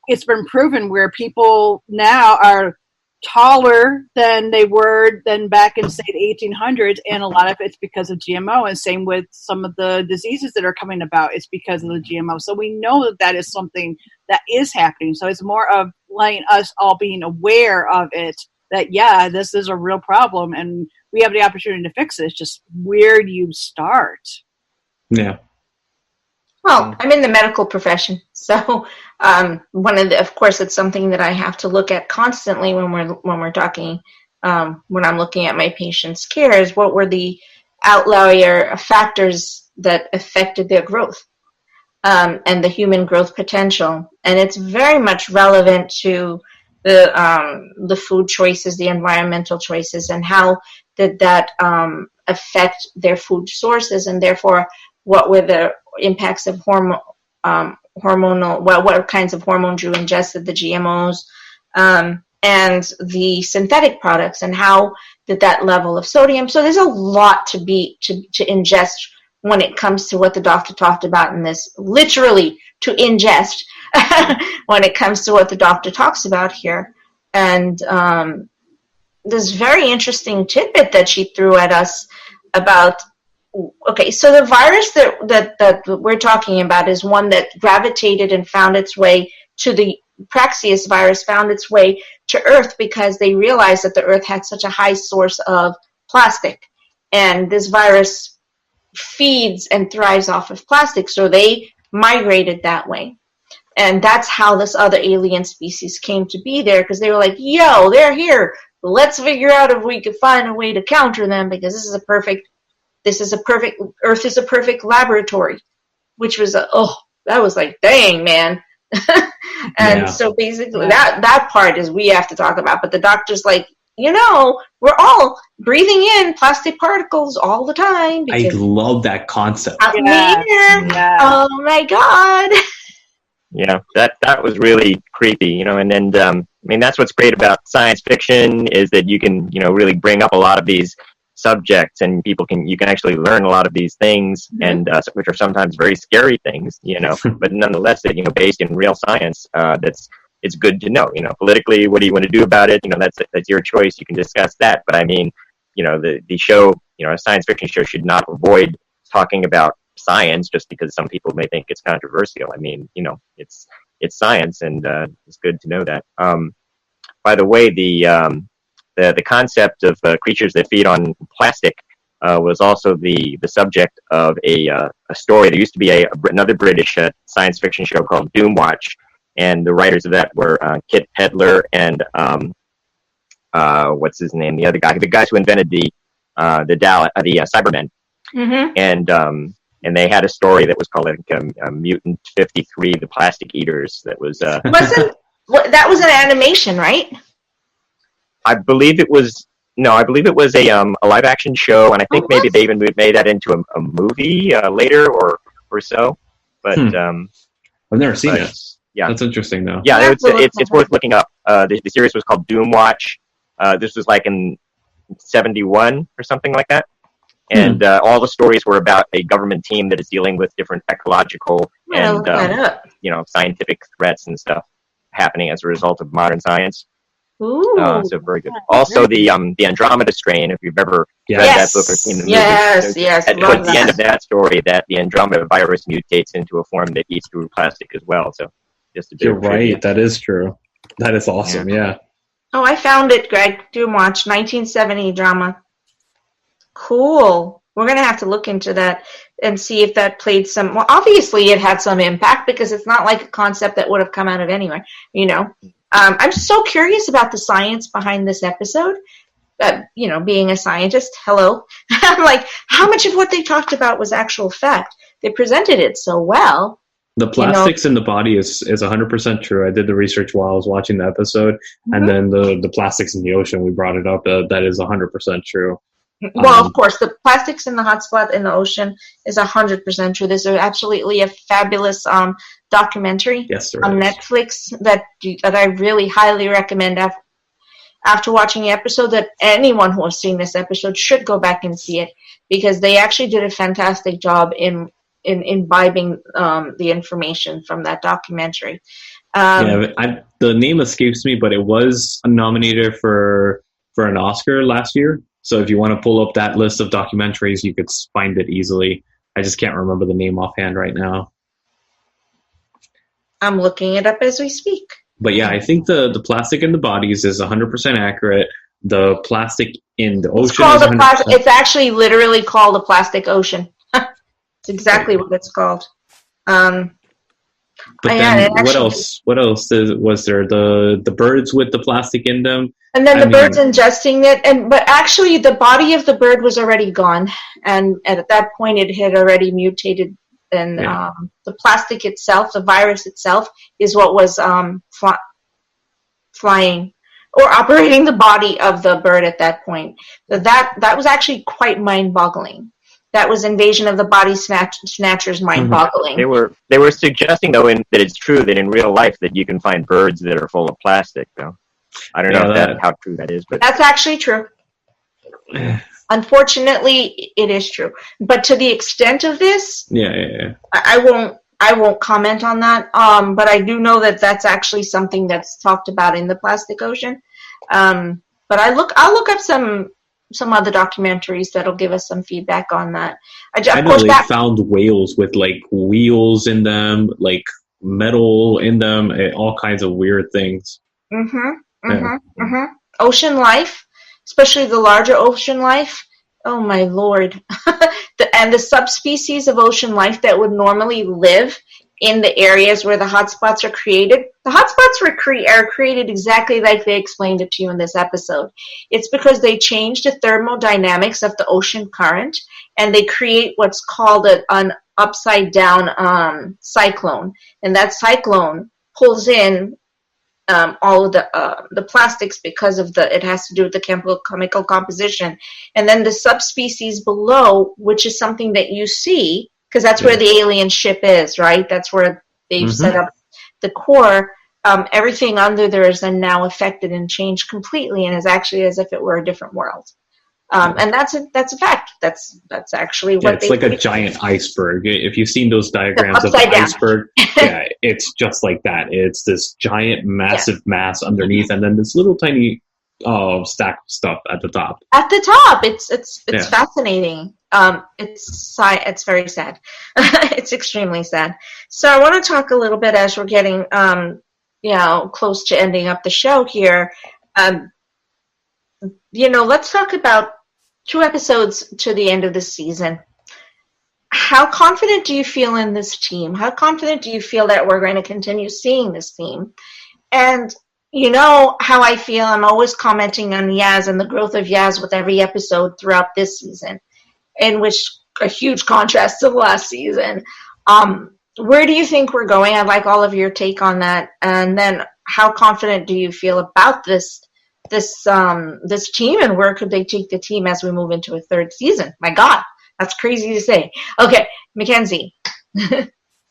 it's been proven where people now are taller than they were than back in, say, the 1800s, and a lot of it's because of GMO, and same with some of the diseases that are coming about. It's because of the GMO. So we know that that is something that is happening. So it's more of letting us all being aware of it, that, yeah, this is a real problem, and we have the opportunity to fix it. It's just where do you start? Yeah. Well, I'm in the medical profession, so of course, it's something that I have to look at constantly when we're talking. When I'm looking at my patients' care, is what were the outlier factors that affected their growth and the human growth potential, and it's very much relevant to the food choices, the environmental choices, and how did that affect their food sources, and therefore what were the impacts of hormonal, what kinds of hormones you ingested, the GMOs, and the synthetic products, and how did that level of sodium. So there's a lot to ingest when it comes to what the doctor talked about in this, literally to ingest when it comes to what the doctor talks about here. And this very interesting tidbit that she threw at us about, okay, so the virus that we're talking about is one that gravitated and found its way to the Praxeus virus, found its way to Earth because they realized that the Earth had such a high source of plastic. And this virus feeds and thrives off of plastic, so they migrated that way. And that's how this other alien species came to be there, because they were like, yo, they're here. Let's figure out if we could find a way to counter them, because Earth is a perfect laboratory, which was that was like, dang, man. And so basically that part is we have to talk about, but the doctor's like, we're all breathing in plastic particles all the time. I love that concept. Yeah. Oh my God. Yeah, that was really creepy, and then, I mean, that's what's great about science fiction, is that you can, really bring up a lot of these subjects, and you can actually learn a lot of these things, and which are sometimes very scary things, but nonetheless, that, based in real science, it's good to know, politically, what do you want to do about it? That's your choice. You can discuss that. But I mean, the show, a science fiction show should not avoid talking about science just because some people may think it's controversial. I mean, it's science, and it's good to know that. By the way, the concept of creatures that feed on plastic was also the subject of a story. There used to be another British science fiction show called Doomwatch, and the writers of that were Kit Pedler and what's his name? The other guy, the guys who invented the Cybermen, and they had a story that was called Mutant 53, the Plastic Eaters. That was that was an animation, right? I believe it was a live action show, and I think maybe they even made that into a movie later or so. But I've never seen But, it. yeah. That's interesting, though. Yeah, I have to look it's that worth looking up. The series was called Doom Watch. This was like in 71 or something like that. And all the stories were about a government team that is dealing with different ecological I'm and gonna look that up. scientific threats and stuff happening as a result of modern science. Ooh. So very good. Also, the Andromeda strain. If you've ever read Yes. that book or seen the movie, Yes. at Love the end that. of that story, that the Andromeda virus mutates into a form that eats through plastic as well. So, just a bit You're of trivia. right. That is true. That is awesome. Yeah. Oh, I found it, Greg. Doom Watch, 1970 drama. Cool. We're going to have to look into that and see if that played some... Well, obviously it had some impact because it's not like a concept that would have come out of anywhere, I'm so curious about the science behind this episode. Being a scientist, hello. I'm like, how much of what they talked about was actual fact? They presented it so well. The plastics in the body is 100% true. I did the research while I was watching the episode. Mm-hmm. And then the plastics in the ocean, we brought it up. That is 100% true. Well, of course, the plastics in the hotspot in the ocean is 100% true. There's absolutely a fabulous documentary on Netflix that I really highly recommend. After watching the episode, that anyone who has seen this episode should go back and see it, because they actually did a fantastic job in imbibing the information from that documentary. The name escapes me, but it was nominated for an Oscar last year. So if you want to pull up that list of documentaries, you could find it easily. I just can't remember the name offhand right now. I'm looking it up as we speak. But yeah, I think the plastic in the bodies is 100% accurate. The plastic in the ocean is 100%. It's actually literally called the plastic ocean. It's exactly what it's called. But then what else? What else was there? The birds with the plastic in them, and then the birds ingesting it. But actually, the body of the bird was already gone, and at that point, it had already mutated. And the plastic itself, the virus itself, is what was flying or operating the body of the bird at that point. So that was actually quite mind-boggling. That was Invasion of the Body Snatchers mind-boggling. They were suggesting, though, that it's true that in real life that you can find birds that are full of plastic, though. I don't know how true that is, but that's actually true. Unfortunately, it is true. But to the extent of this, I won't comment on that. But I do know that that's actually something that's talked about in the plastic ocean. But I'll look up some other documentaries that'll give us some feedback on that. I know they found whales with like wheels in them, like metal in them, all kinds of weird things. Ocean life, especially the larger ocean life. Oh my lord! And the subspecies of ocean life that would normally live in the areas where the hotspots are created. The hotspots are created exactly like they explained it to you in this episode. It's because they change the thermodynamics of the ocean current, and they create what's called an upside-down cyclone. And that cyclone pulls in all of the plastics because of it has to do with the chemical composition. And then the subspecies below, which is something that you see, because that's where the alien ship is, right? That's where they've set up the core. Everything under there is then now affected and changed completely, and is actually as if it were a different world. And that's a fact. That's actually what it's like a giant iceberg. If you've seen those diagrams of the iceberg, it's just like that. It's this giant, massive mass underneath, and then this little tiny stack of stuff at the top. At the top, it's fascinating. It's very sad. It's extremely sad. So I want to talk a little bit as we're getting close to ending up the show here. Let's talk about 2 episodes to the end of the season. How confident do you feel in this team? How confident do you feel that we're going to continue seeing this team? And you know how I feel. I'm always commenting on Yaz and the growth of Yaz with every episode throughout this season, in which a huge contrast to the last season. Where do you think we're going? I'd like all of your take on that. And then how confident do you feel about this team, and where could they take the team as we move into a 3rd season? My God, that's crazy to say. Okay, Mackenzie.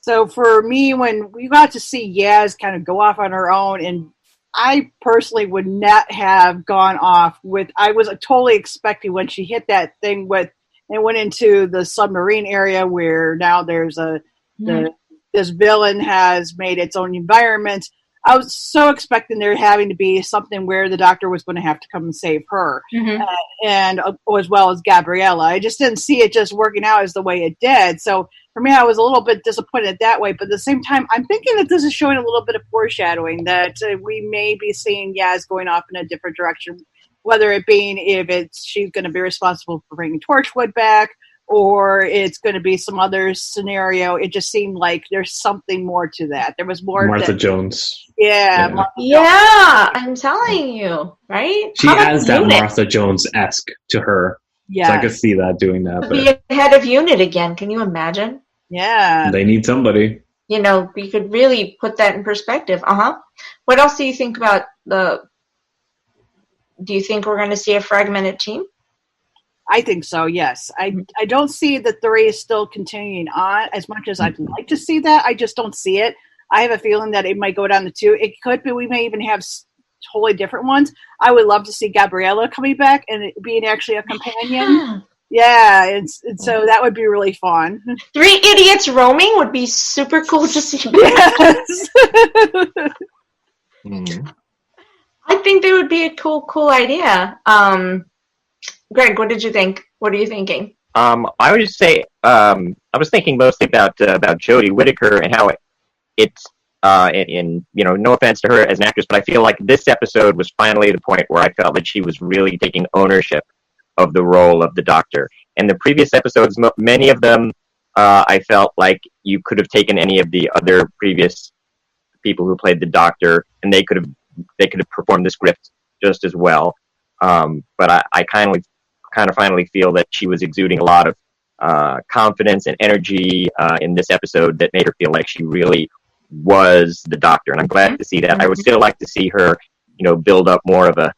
So for me, when we got to see Yaz kind of go off on her own, and I personally would not have gone off with, I was totally expecting when she hit that thing with, and went into the submarine area where now there's this villain has made its own environment. I was so expecting there having to be something where the Doctor was going to have to come and save her, and as well as Gabriella. I just didn't see it just working out as the way it did. So for me, I was a little bit disappointed that way. But at the same time, I'm thinking that this is showing a little bit of foreshadowing that we may be seeing Yaz going off in a different direction, whether it being she's going to be responsible for bringing Torchwood back, or it's going to be some other scenario. It just seemed like there's something more to that. There was more. Martha Jones. Yeah. I'm telling you, right? She has that Martha Jones-esque to her. Yeah. So I could see that doing that. Be a head of unit again. Can you imagine? Yeah. They need somebody. You know, we could really put that in perspective. What else do you think about do you think we're going to see a fragmented team? I think so, yes. I don't see that the race still continuing on as much as I'd like to see that. I just don't see it. I have a feeling that it might go down to 2. It could be we may even have totally different ones. I would love to see Gabriella coming back and it being actually a companion. Yeah, and so that would be really fun. 3 idiots roaming would be super cool to see. Yes. I think that would be a cool idea. Greg, what did you think? What are you thinking? I would just say I was thinking mostly about Jodie Whittaker and how it's no offense to her as an actress, but I feel like this episode was finally the point where I felt that she was really taking ownership of the role of the Doctor. And the previous episodes, many of them, I felt like you could have taken any of the other previous people who played the Doctor, and they could have performed the script just as well. But I kind of finally feel that she was exuding a lot of confidence and energy in this episode that made her feel like she really was the Doctor, and I'm glad to see that. I would still like to see her, build up more of a,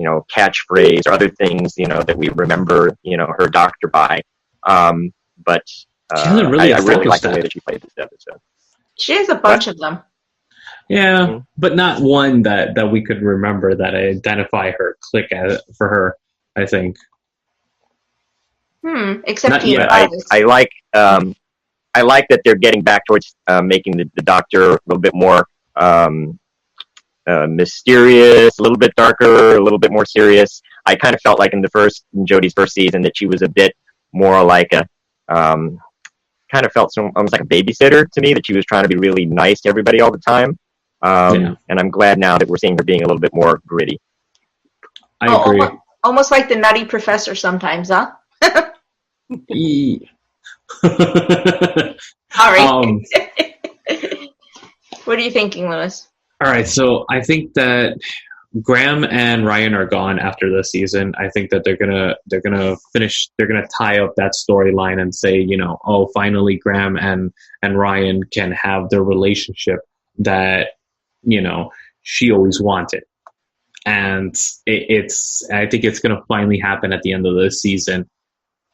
catchphrase or other things, that we remember, her Doctor by. But she hasn't really I really like the way that she played this episode. She has a bunch of them. Yeah, but not one that we could remember that identify her, click for her, I think. Except I like that they're getting back towards making the Doctor a little bit more mysterious, a little bit darker, a little bit more serious. I kind of felt like in Jodie's first season that she was a bit more like kind of felt almost like a babysitter to me, that she was trying to be really nice to everybody all the time. And I'm glad now that we're seeing her being a little bit more gritty. I agree. Almost like the nutty professor sometimes, huh? Sorry. What are you thinking, Lewis? All right, so I think that Graham and Ryan are gone after this season. I think that they're gonna finish. They're gonna tie up that storyline and say, finally Graham and Ryan can have the relationship that she always wanted, and I think it's gonna finally happen at the end of this season.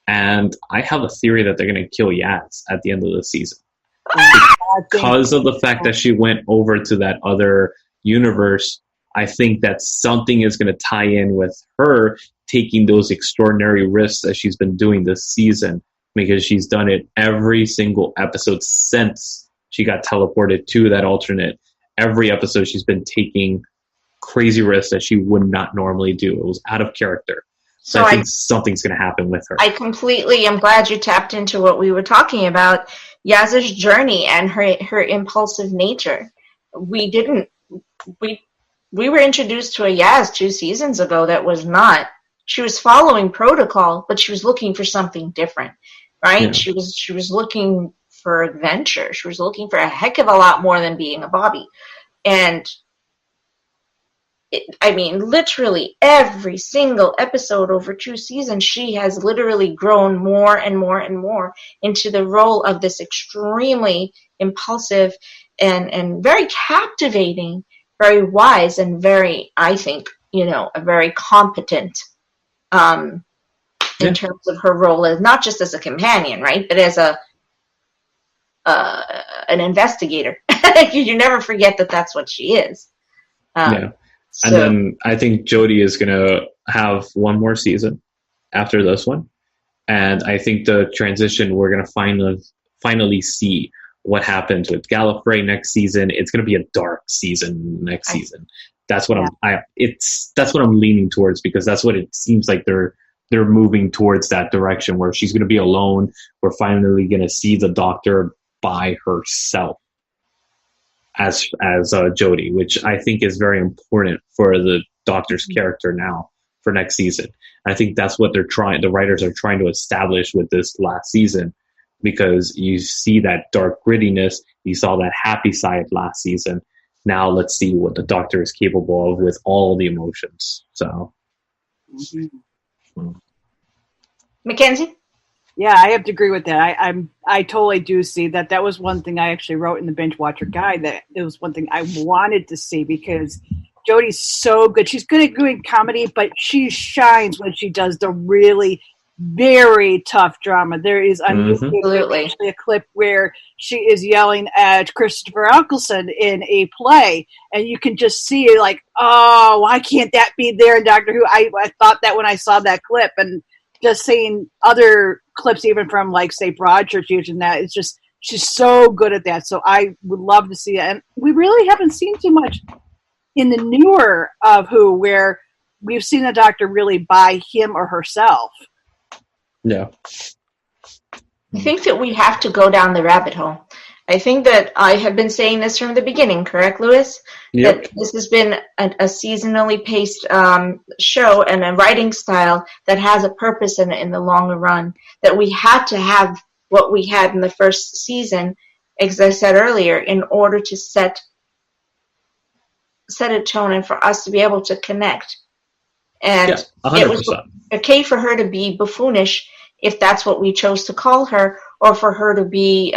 And I have a theory that they're gonna kill Yaz at the end of the season. Because of the fact that she went over to that other universe, I think that something is going to tie in with her taking those extraordinary risks that she's been doing this season, because she's done it every single episode since she got teleported to that alternate. Every episode she's been taking crazy risks that she would not normally do. It was out of character. So I think something's going to happen with her. I completely am glad you tapped into what we were talking about, Yaz's journey and her impulsive nature. We were introduced to a Yaz 2 seasons ago that was not. She was following protocol, but she was looking for something different, right? Yeah. She was looking for adventure. She was looking for a heck of a lot more than being a Bobby. And literally every single episode over 2 seasons, she has literally grown more and more and more into the role of this extremely impulsive and very captivating, very wise, and very, I think, a very competent in terms of her role as not just as a companion, right, but as a an investigator. You never forget that that's what she is. Yeah. So, And then I think Jodie is going to have one more season after this one. And I think the transition, we're going to finally see what happens with Gallifrey next season. It's going to be a dark season next season. That's what that's what I'm leaning towards, because that's what it seems like they're moving towards, that direction where she's going to be alone. We're finally going to see the Doctor by herself as Jodie, which I think is very important for the Doctor's character now for next season. I think that's what the writers are trying to establish with this last season, because you see that dark grittiness, you saw that happy side last season. Now let's see what the Doctor is capable of with all the emotions. So, Mackenzie? Yeah, I have to agree with that. I totally do see that. That was one thing I actually wrote in the Binge Watcher Guide, that it was one thing I wanted to see, because Jodie's so good. She's good at doing comedy, but she shines when she does the really very tough drama. There is Absolutely a clip where she is yelling at Christopher Eccleston in a play, and you can just see like, oh, why can't that be there in Doctor Who? I thought that when I saw that clip, and just seeing other clips, even from like say Broadchurch using that, it's just, she's so good at that. So I would love to see it. And we really haven't seen too much in the newer of Who where we've seen the Doctor really by him or herself. Yeah. I think that we have to go down the rabbit hole. I think that I have been saying this from the beginning, correct, Lewis? Yep. That this has been a seasonally paced show and a writing style that has a purpose in the longer run. That we had to have what we had in the first season, as I said earlier, in order to set a tone and for us to be able to connect. And yeah, 100%. It was okay for her to be buffoonish, if that's what we chose to call her, or for her to be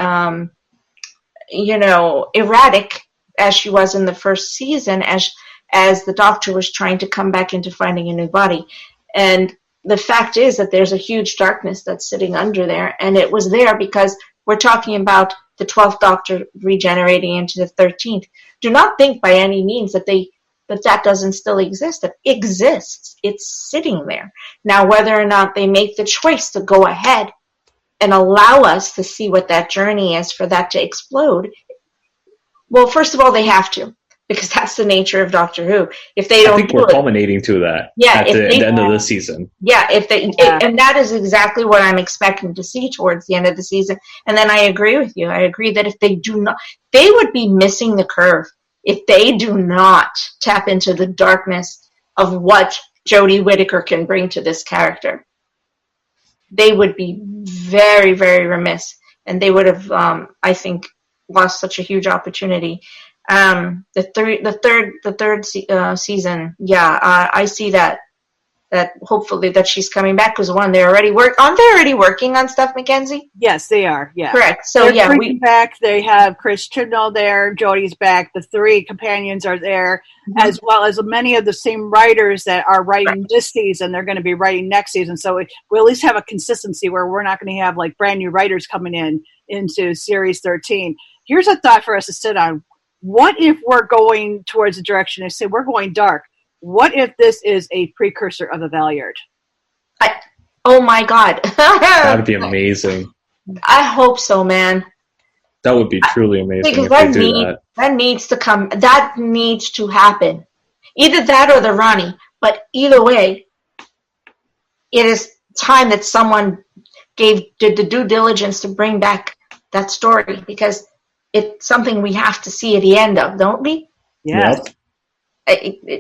erratic as she was in the first season, as the Doctor was trying to come back into finding a new body. And the fact is that there's a huge darkness that's sitting under there, and it was there because we're talking about the 12th Doctor regenerating into the 13th. Do not think by any means that that doesn't still exist. It exists. It's sitting there. Now, whether or not they make the choice to go ahead and allow us to see what that journey is for that to explode, well, first of all, they have to, because that's the nature of Doctor Who. If they don't, I think we're culminating to that at the end of this season. Yeah, and that is exactly what I'm expecting to see towards the end of the season. And then I agree with you. I agree that if they do not, they would be missing the curve if they do not tap into the darkness of what Jodie Whittaker can bring to this character. They would be very, very remiss, and they would have, I think, lost such a huge opportunity. The third season, yeah, I see that hopefully that she's coming back, because aren't they already working on stuff, Mackenzie? Yes, they are. Yeah, correct. So they're back. They have Chris Chibnall there. Jodie's back. The three companions are there, as well as many of the same writers that are writing this season. They're going to be writing next season. So we'll at least have a consistency where we're not going to have like brand new writers coming into series 13. Here's a thought for us to sit on. What if we're going towards the direction they say we're going dark? What if this is a precursor of the Valeyard? Oh my God. That would be amazing. I hope so, man. That would be truly amazing because if they do that. That needs to come. That needs to happen. Either that or the Ronnie. But either way, it is time that someone did the due diligence to bring back that story, because it's something we have to see at the end of, don't we? Yes. Yep.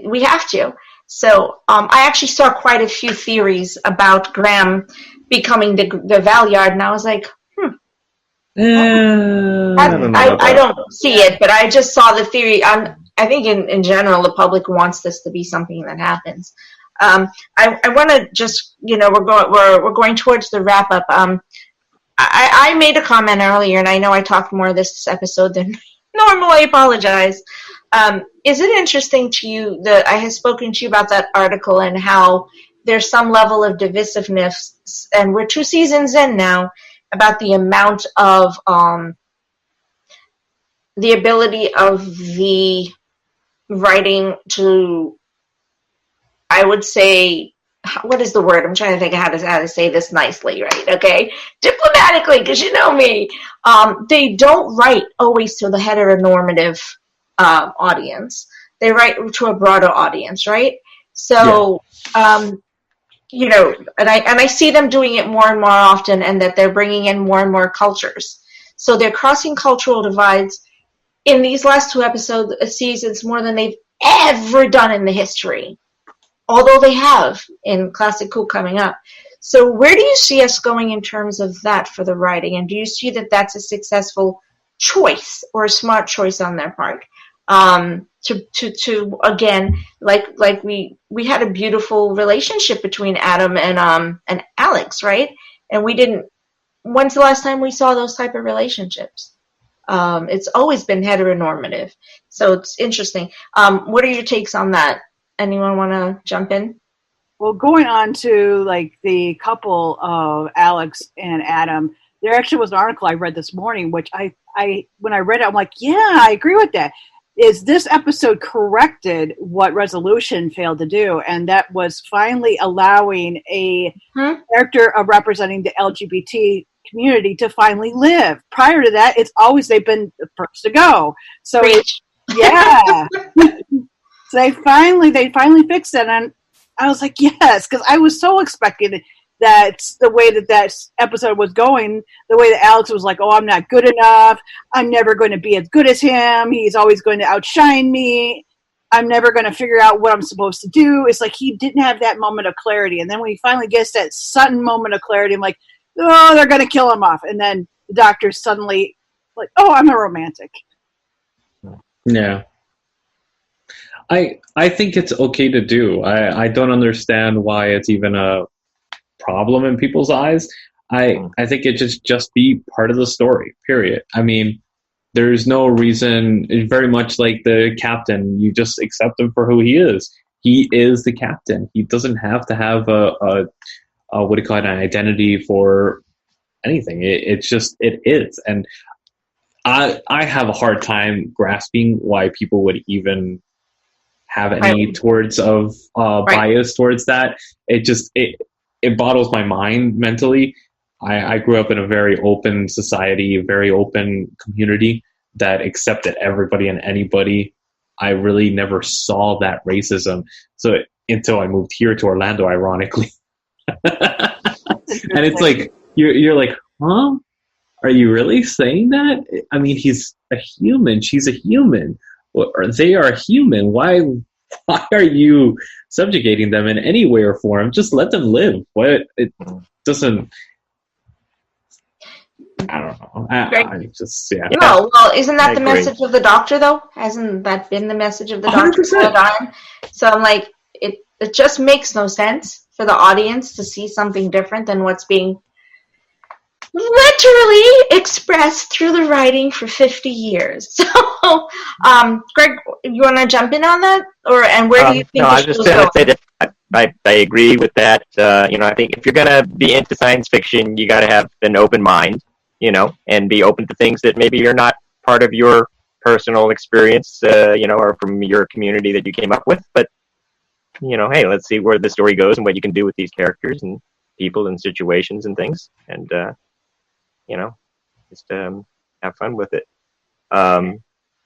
We have to. So I actually saw quite a few theories about Graham becoming the Valeyard, and I was like, I don't see it, but I just saw the theory. I think in general, the public wants this to be something that happens. I want to just, we're going towards the wrap up. I made a comment earlier, and I know I talked more this episode than normal. I apologize. Is it interesting to you that I have spoken to you about that article and how there's some level of divisiveness, and we're 2 seasons in now, about the amount of the ability of the writing to, I would say, what is the word? I'm trying to think of how to say this nicely, right? Okay, diplomatically, because you know me. They don't write always to the heteronormative audience. They write to a broader audience, right? So, you know, and I see them doing it more and more often, and that they're bringing in more and more cultures. So they're crossing cultural divides in these last 2 seasons more than they've ever done in the history. Although they have in Classic Who coming up. So where do you see us going in terms of that for the writing? And do you see that that's a successful choice or a smart choice on their part? To again, like we had a beautiful relationship between Adam and Alex, right? And we didn't. When's the last time we saw those type of relationships? It's always been heteronormative. So it's interesting. What are your takes on that? Anyone want to jump in? Well, going on to like the couple of Alex and Adam, there actually was an article I read this morning, which I when I read it, I'm like, yeah, I agree with that. Is this episode corrected what Resolution failed to do? And that was finally allowing a character of representing the LGBT community to finally live. Prior to that, it's always they've been the first to go. So yeah. So they finally fixed it, and I was like, yes, because I was so expecting that the way that episode was going, the way that Alex was like, oh, I'm not good enough, I'm never going to be as good as him, he's always going to outshine me, I'm never going to figure out what I'm supposed to do. It's like he didn't have that moment of clarity, and then when he finally gets that sudden moment of clarity, I'm like, oh, they're going to kill him off, and then the doctor's suddenly like, oh, I'm a romantic. Yeah. I think it's okay to do. I don't understand why it's even a problem in people's eyes. I think it just be part of the story, period. I mean, there's no reason, very much like the captain, you just accept him for who he is. He is the captain. He doesn't have to have a what do you call it, an identity for anything. It is. And I have a hard time grasping why people would even have any towards of bias towards that. It boggles my mind mentally. I grew up in a very open society, a very open community that accepted everybody and anybody. I really never saw that racism. So until I moved here to Orlando, ironically. And it's like, you're like, huh? Are you really saying that? I mean, he's a human. She's a human. Or they are human. Why are you subjugating them in any way or form? Just let them live. It doesn't. I don't know. I just, yeah. No, well, isn't that the message of the Doctor, though? Hasn't that been the message of the Doctor all the time? So I'm like, it just makes no sense for the audience to see something different than what's being literally expressed through the writing for 50 years. So, Greg, you want to jump in on that? And where do you think I was just going to say that I agree with that. I think if you're going to be into science fiction, you got to have an open mind, and be open to things that maybe you're not part of your personal experience, or from your community that you came up with. But, hey, let's see where the story goes and what you can do with these characters and people and situations and things. And, just have fun with it. I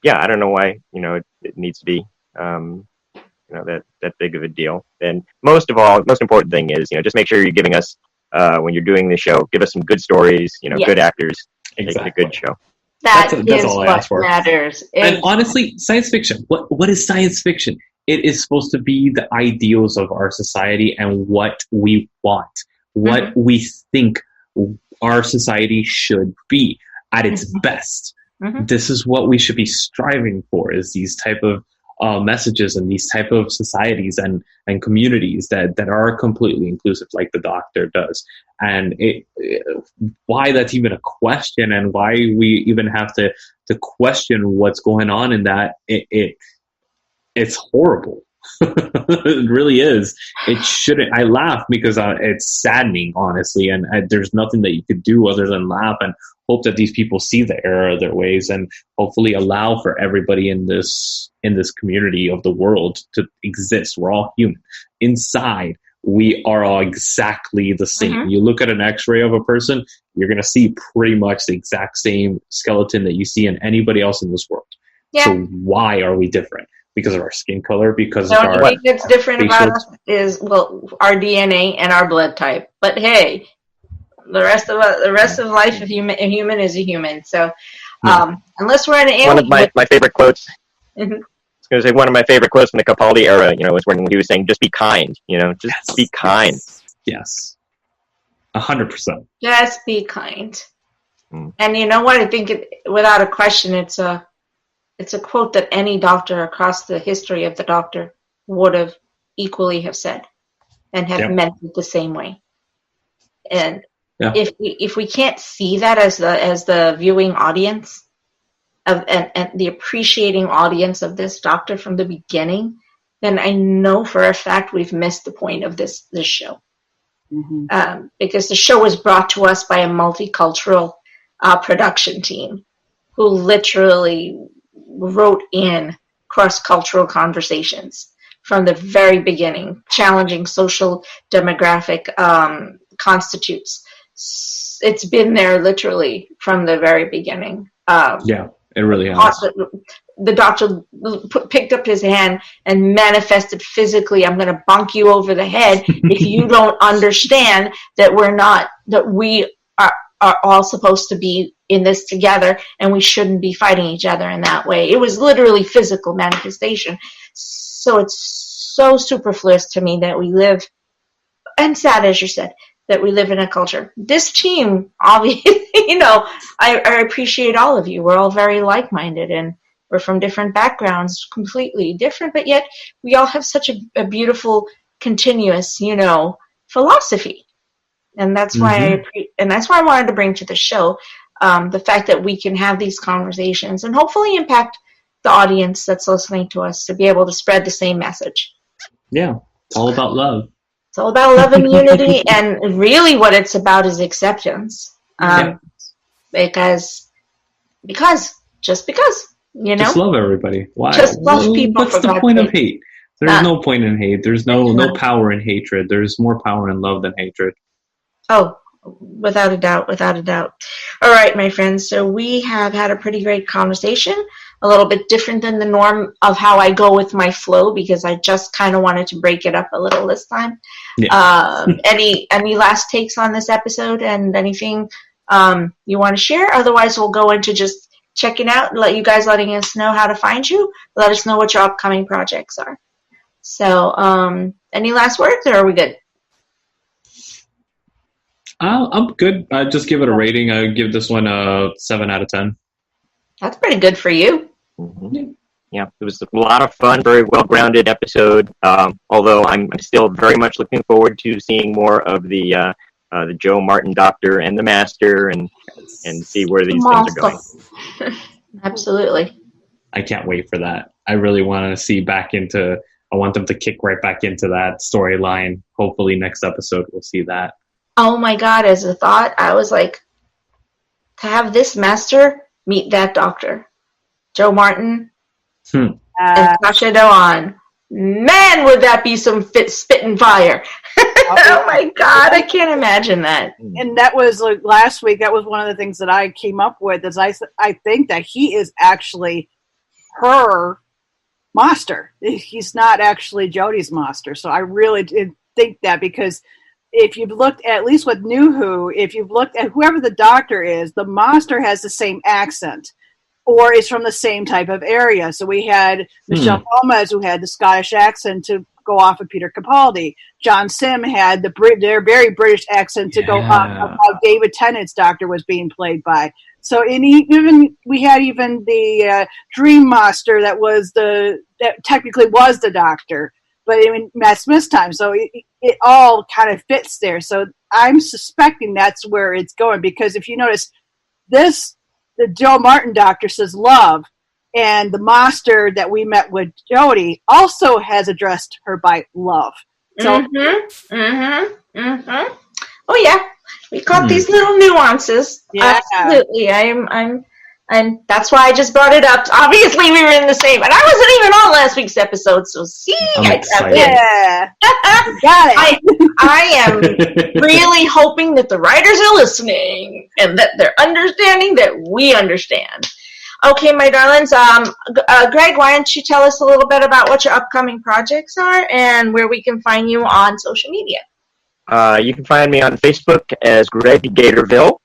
don't know why, it needs to be, that big of a deal. And most important thing is, just make sure you're giving us, when you're doing the show, give us some good stories, good actors, make it a good show. That's all I ask for. Matters. And honestly, science fiction, what is science fiction? It is supposed to be the ideals of our society and what we want, what we think our society should be at its best. This is what we should be striving for, is these type of messages and these type of societies and communities that are completely inclusive, like the Doctor does. And why that's even a question, and why we even have to question what's going on in that, it's horrible. It really is. It shouldn't. I laugh because it's saddening, honestly, and there's nothing that you could do other than laugh and hope that these people see the error of their ways and hopefully allow for everybody in this community of the world to exist. We're all human. Inside, we are all exactly the same. Mm-hmm. You look at an x-ray of a person, you're going to see pretty much the exact same skeleton that you see in anybody else in this world. Yeah. So why are we different? Because of our skin color? Because The of only our thing that's different facial- about us is, well, our DNA and our blood type. But hey, the rest of life, a human is a human. So, unless we're an alien, One of my favorite quotes. Mhm. I was going to say one of my favorite quotes from the Capaldi era, was when he was saying, "Just be kind." Just be kind. Yes, 100%. just be kind. Mm. And you know what? I think without a question, it's a quote that any doctor across the history of the doctor would have equally have said and have meant it the same way. And if we can't see that as the viewing audience and the appreciating audience of this doctor from the beginning, then I know for a fact we've missed the point of this show. Mm-hmm. Because the show was brought to us by a multicultural production team who literally wrote in cross-cultural conversations from the very beginning, challenging social demographic constitutes. It's been there literally from the very beginning. It really has. The doctor picked up his hand and manifested physically, I'm going to bonk you over the head if you don't understand that we are all supposed to be in this together and we shouldn't be fighting each other in that way. It was literally physical manifestation. So it's so superfluous to me that we live, and sad as you said, that we live in a culture. This team, obviously, I appreciate all of you. We're all very like-minded and we're from different backgrounds, completely different, but yet we all have such a beautiful, continuous, philosophy. And that's why that's why I wanted to bring to the show the fact that we can have these conversations and hopefully impact the audience that's listening to us to be able to spread the same message. Yeah, it's all about love. It's all about love and unity, and really what it's about is acceptance. Because, just love everybody. Why? Just love people. What's the point of hate? There's no point in hate. There's no power in hatred. There's more power in love than hatred. Oh, without a doubt. All right, my friends. So we have had a pretty great conversation. A little bit different than the norm of how I go with my flow, because I just kind of wanted to break it up a little this time. Yeah. Any last takes on this episode and anything you want to share? Otherwise, we'll go into just checking out and letting us know how to find you. Let us know what your upcoming projects are. So, any last words, or are we good? I'm good. I'd just give it a rating. I give this one a 7 out of 10. That's pretty good for you. Mm-hmm. Yeah, it was a lot of fun, very well-grounded episode. Although I'm still very much looking forward to seeing more of the Joe Martin Doctor and the Master, and see where these things are going. Absolutely. I can't wait for that. I really want to see I want them to kick right back into that storyline. Hopefully next episode we'll see that. Oh my God, as a thought, I was like, to have this Master meet that Doctor. Joe Martin and Sasha Doan. Man, would that be some spit and fire. Oh my God, I can't imagine that. And that was last week, that was one of the things that I came up with, is I think that he is actually her master. He's not actually Jodie's master. So I really did think that, because if you've looked at least with New Who, if you've looked at whoever the Doctor is, the master has the same accent or is from the same type of area. So we had Michelle Gomez, who had the Scottish accent to go off of Peter Capaldi. John Sim had their very British accent to go off of how David Tennant's Doctor was being played by. So we had the Dream Master that technically was the Doctor, but in Matt Smith's time. So it all kind of fits there. So I'm suspecting that's where it's going, because if you notice the Joe Martin Doctor says love, and the master that we met with Jodie also has addressed her by love. So, Oh yeah, We caught these little nuances. Yeah. Absolutely. I'm that's why I just brought it up. Obviously, we were in the same, and I wasn't even on last week's episode, so see, I'm excited. Yeah. Got it. I am really hoping that the writers are listening and that they're understanding that we understand. Okay, my darlings. Greg, why don't you tell us a little bit about what your upcoming projects are and where we can find you on social media? You can find me on Facebook as Greg Gatorville.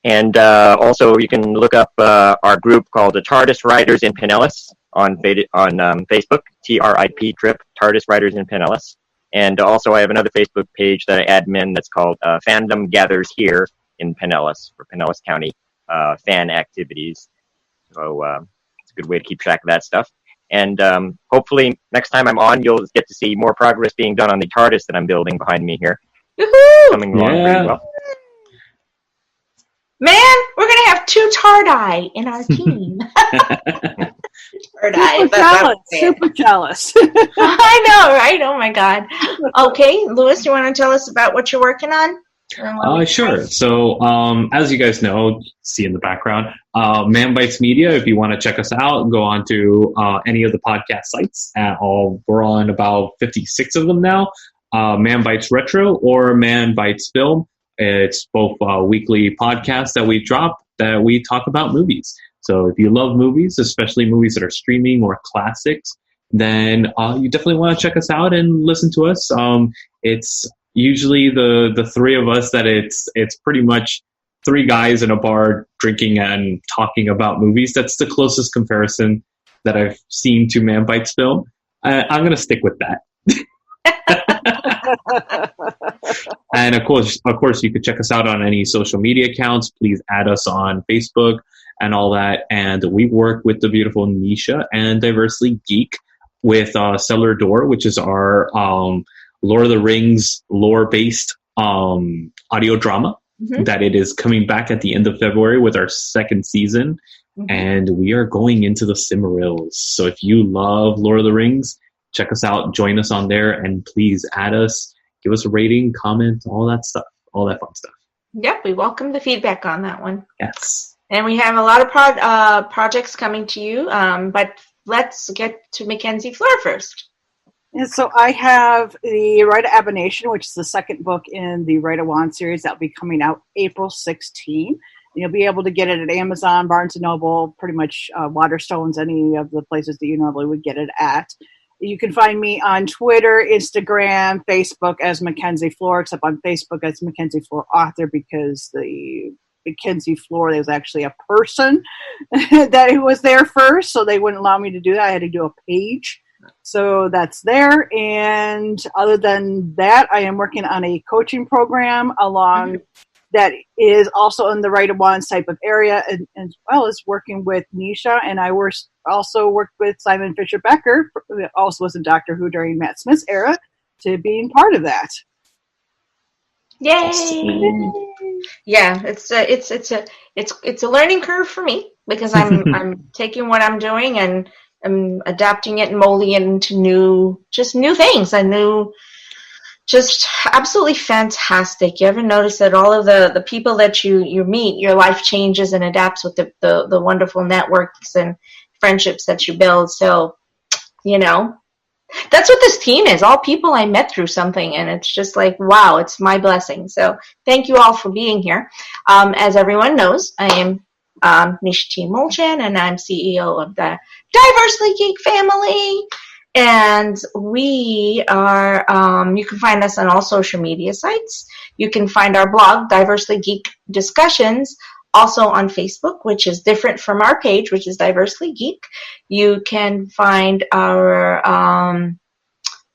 And also, you can look up our group called the TARDIS Writers in Pinellas on Facebook, TRIP, TARDIS Writers in Pinellas. And also, I have another Facebook page that I admin that's called Fandom Gathers Here in Pinellas, for Pinellas County fan activities. So it's a good way to keep track of that stuff. And hopefully, next time I'm on, you'll get to see more progress being done on the TARDIS that I'm building behind me here. Woohoo! Coming along pretty well. Man, we're going to have 2 Tardai in our team. Super jealous. I know, right? Oh, my God. Okay, Louis, you want to tell us about what you're working on? Sure. So, as you guys know, see in the background, Man Bites Media, if you want to check us out, go on to any of the podcast sites. We're on about 56 of them now. Man Bites Retro or Man Bites Film. It's both weekly podcasts that we drop that we talk about movies. So if you love movies, especially movies that are streaming or classics, then you definitely want to check us out and listen to us. It's usually the 3 of us that it's pretty much 3 guys in a bar drinking and talking about movies. That's the closest comparison that I've seen to Man Bites Film. I'm going to stick with that. And of course, you could check us out on any social media accounts. Please add us on Facebook and all that. And we work with the beautiful Nisha and Diversely Geek with Cellar Door, which is our Lord of the Rings lore-based audio drama. Mm-hmm. That it is coming back at the end of February with our 2nd season. Mm-hmm. And we are going into the Silmarils. So if you love Lord of the Rings, check us out, join us on there, and please add us, give us a rating, comment, all that stuff, all that fun stuff. Yep, we welcome the feedback on that one. Yes. And we have a lot of projects coming to you, but let's get to Mackenzie Fleur first. And so I have the Rite of Abomination, which is the 2nd book in the Rite of Wand series that will be coming out April 16. You'll be able to get it at Amazon, Barnes & Noble, pretty much Waterstones, any of the places that you normally would get it at. You can find me on Twitter, Instagram, Facebook as Mackenzie Fleur, except on Facebook as Mackenzie Fleur Author, because the Mackenzie Fleur, there was actually a person that was there first, so they wouldn't allow me to do that. I had to do a page. So that's there. And other than that, I am working on a coaching program along that is also in the Rite of Wands type of area, and as well as working with Nisha. And I also worked with Simon Fisher Becker, who also was in Doctor Who during Matt Smith's era, to being part of that. Yay! Yeah, it's a learning curve for me, because I'm taking what I'm doing and I'm adapting it and molding it into new things. Just absolutely fantastic. You ever notice that all of the people that you meet, your life changes and adapts with the wonderful networks and friendships that you build. So, that's what this team is. All people I met through something, and it's just like, wow, it's my blessing. So thank you all for being here. As everyone knows, I am Nisha T. Molchan, and I'm CEO of the Diversely Geek family. And we are, you can find us on all social media sites. You can find our blog, Diversely Geek Discussions, also on Facebook, which is different from our page, which is Diversely Geek. You can find our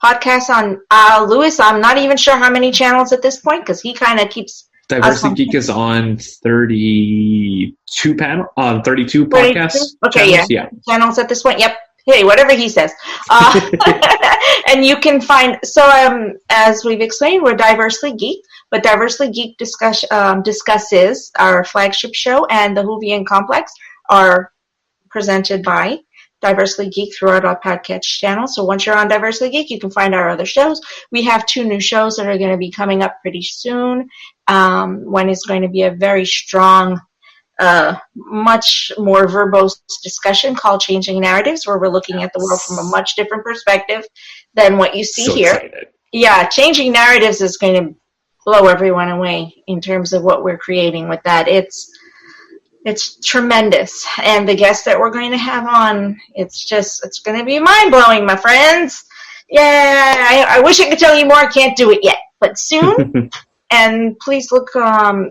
podcast on Louis. I'm not even sure how many channels at this point, because he kind of keeps... Diversely Geek is on 32 podcasts. Okay, channels. Yeah. Channels at this point. Yep. Hey, whatever he says. And you can find, as we've explained, we're Diversely Geek, but Diversely Geek discusses our flagship show, and the Whovian Complex are presented by Diversely Geek throughout our podcast channel. So once you're on Diversely Geek, you can find our other shows. We have 2 new shows that are going to be coming up pretty soon. One is going to be a very strong, much more verbose discussion called Changing Narratives, where we're looking at the world from a much different perspective than what you see here. Excited. Yeah, Changing Narratives is going to blow everyone away in terms of what we're creating with that. It's tremendous. And the guests that we're going to have on, it's going to be mind-blowing, my friends. Yeah, I wish I could tell you more. I can't do it yet, but soon. And please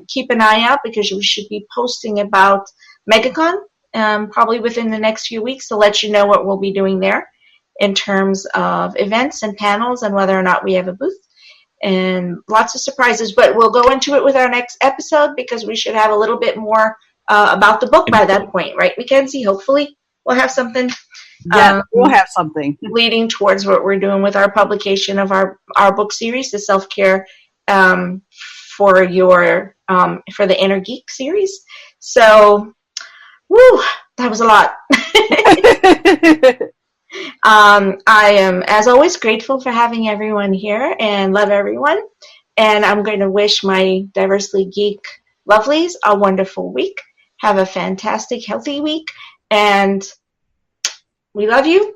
keep an eye out, because we should be posting about MegaCon probably within the next few weeks to let you know what we'll be doing there in terms of events and panels and whether or not we have a booth. And lots of surprises. But we'll go into it with our next episode, because we should have a little bit more about the book by that point, right, Mackenzie? Hopefully we'll have something. Yeah, we'll have something. Leading towards what we're doing with our publication of our book series, the Self-Care for the Inner Geek series. So, woo, that was a lot. I am, as always, grateful for having everyone here and love everyone. And I'm going to wish my Diversely Geek lovelies a wonderful week. Have a fantastic, healthy week. And we love you.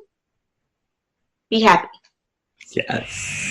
Be happy. Yes.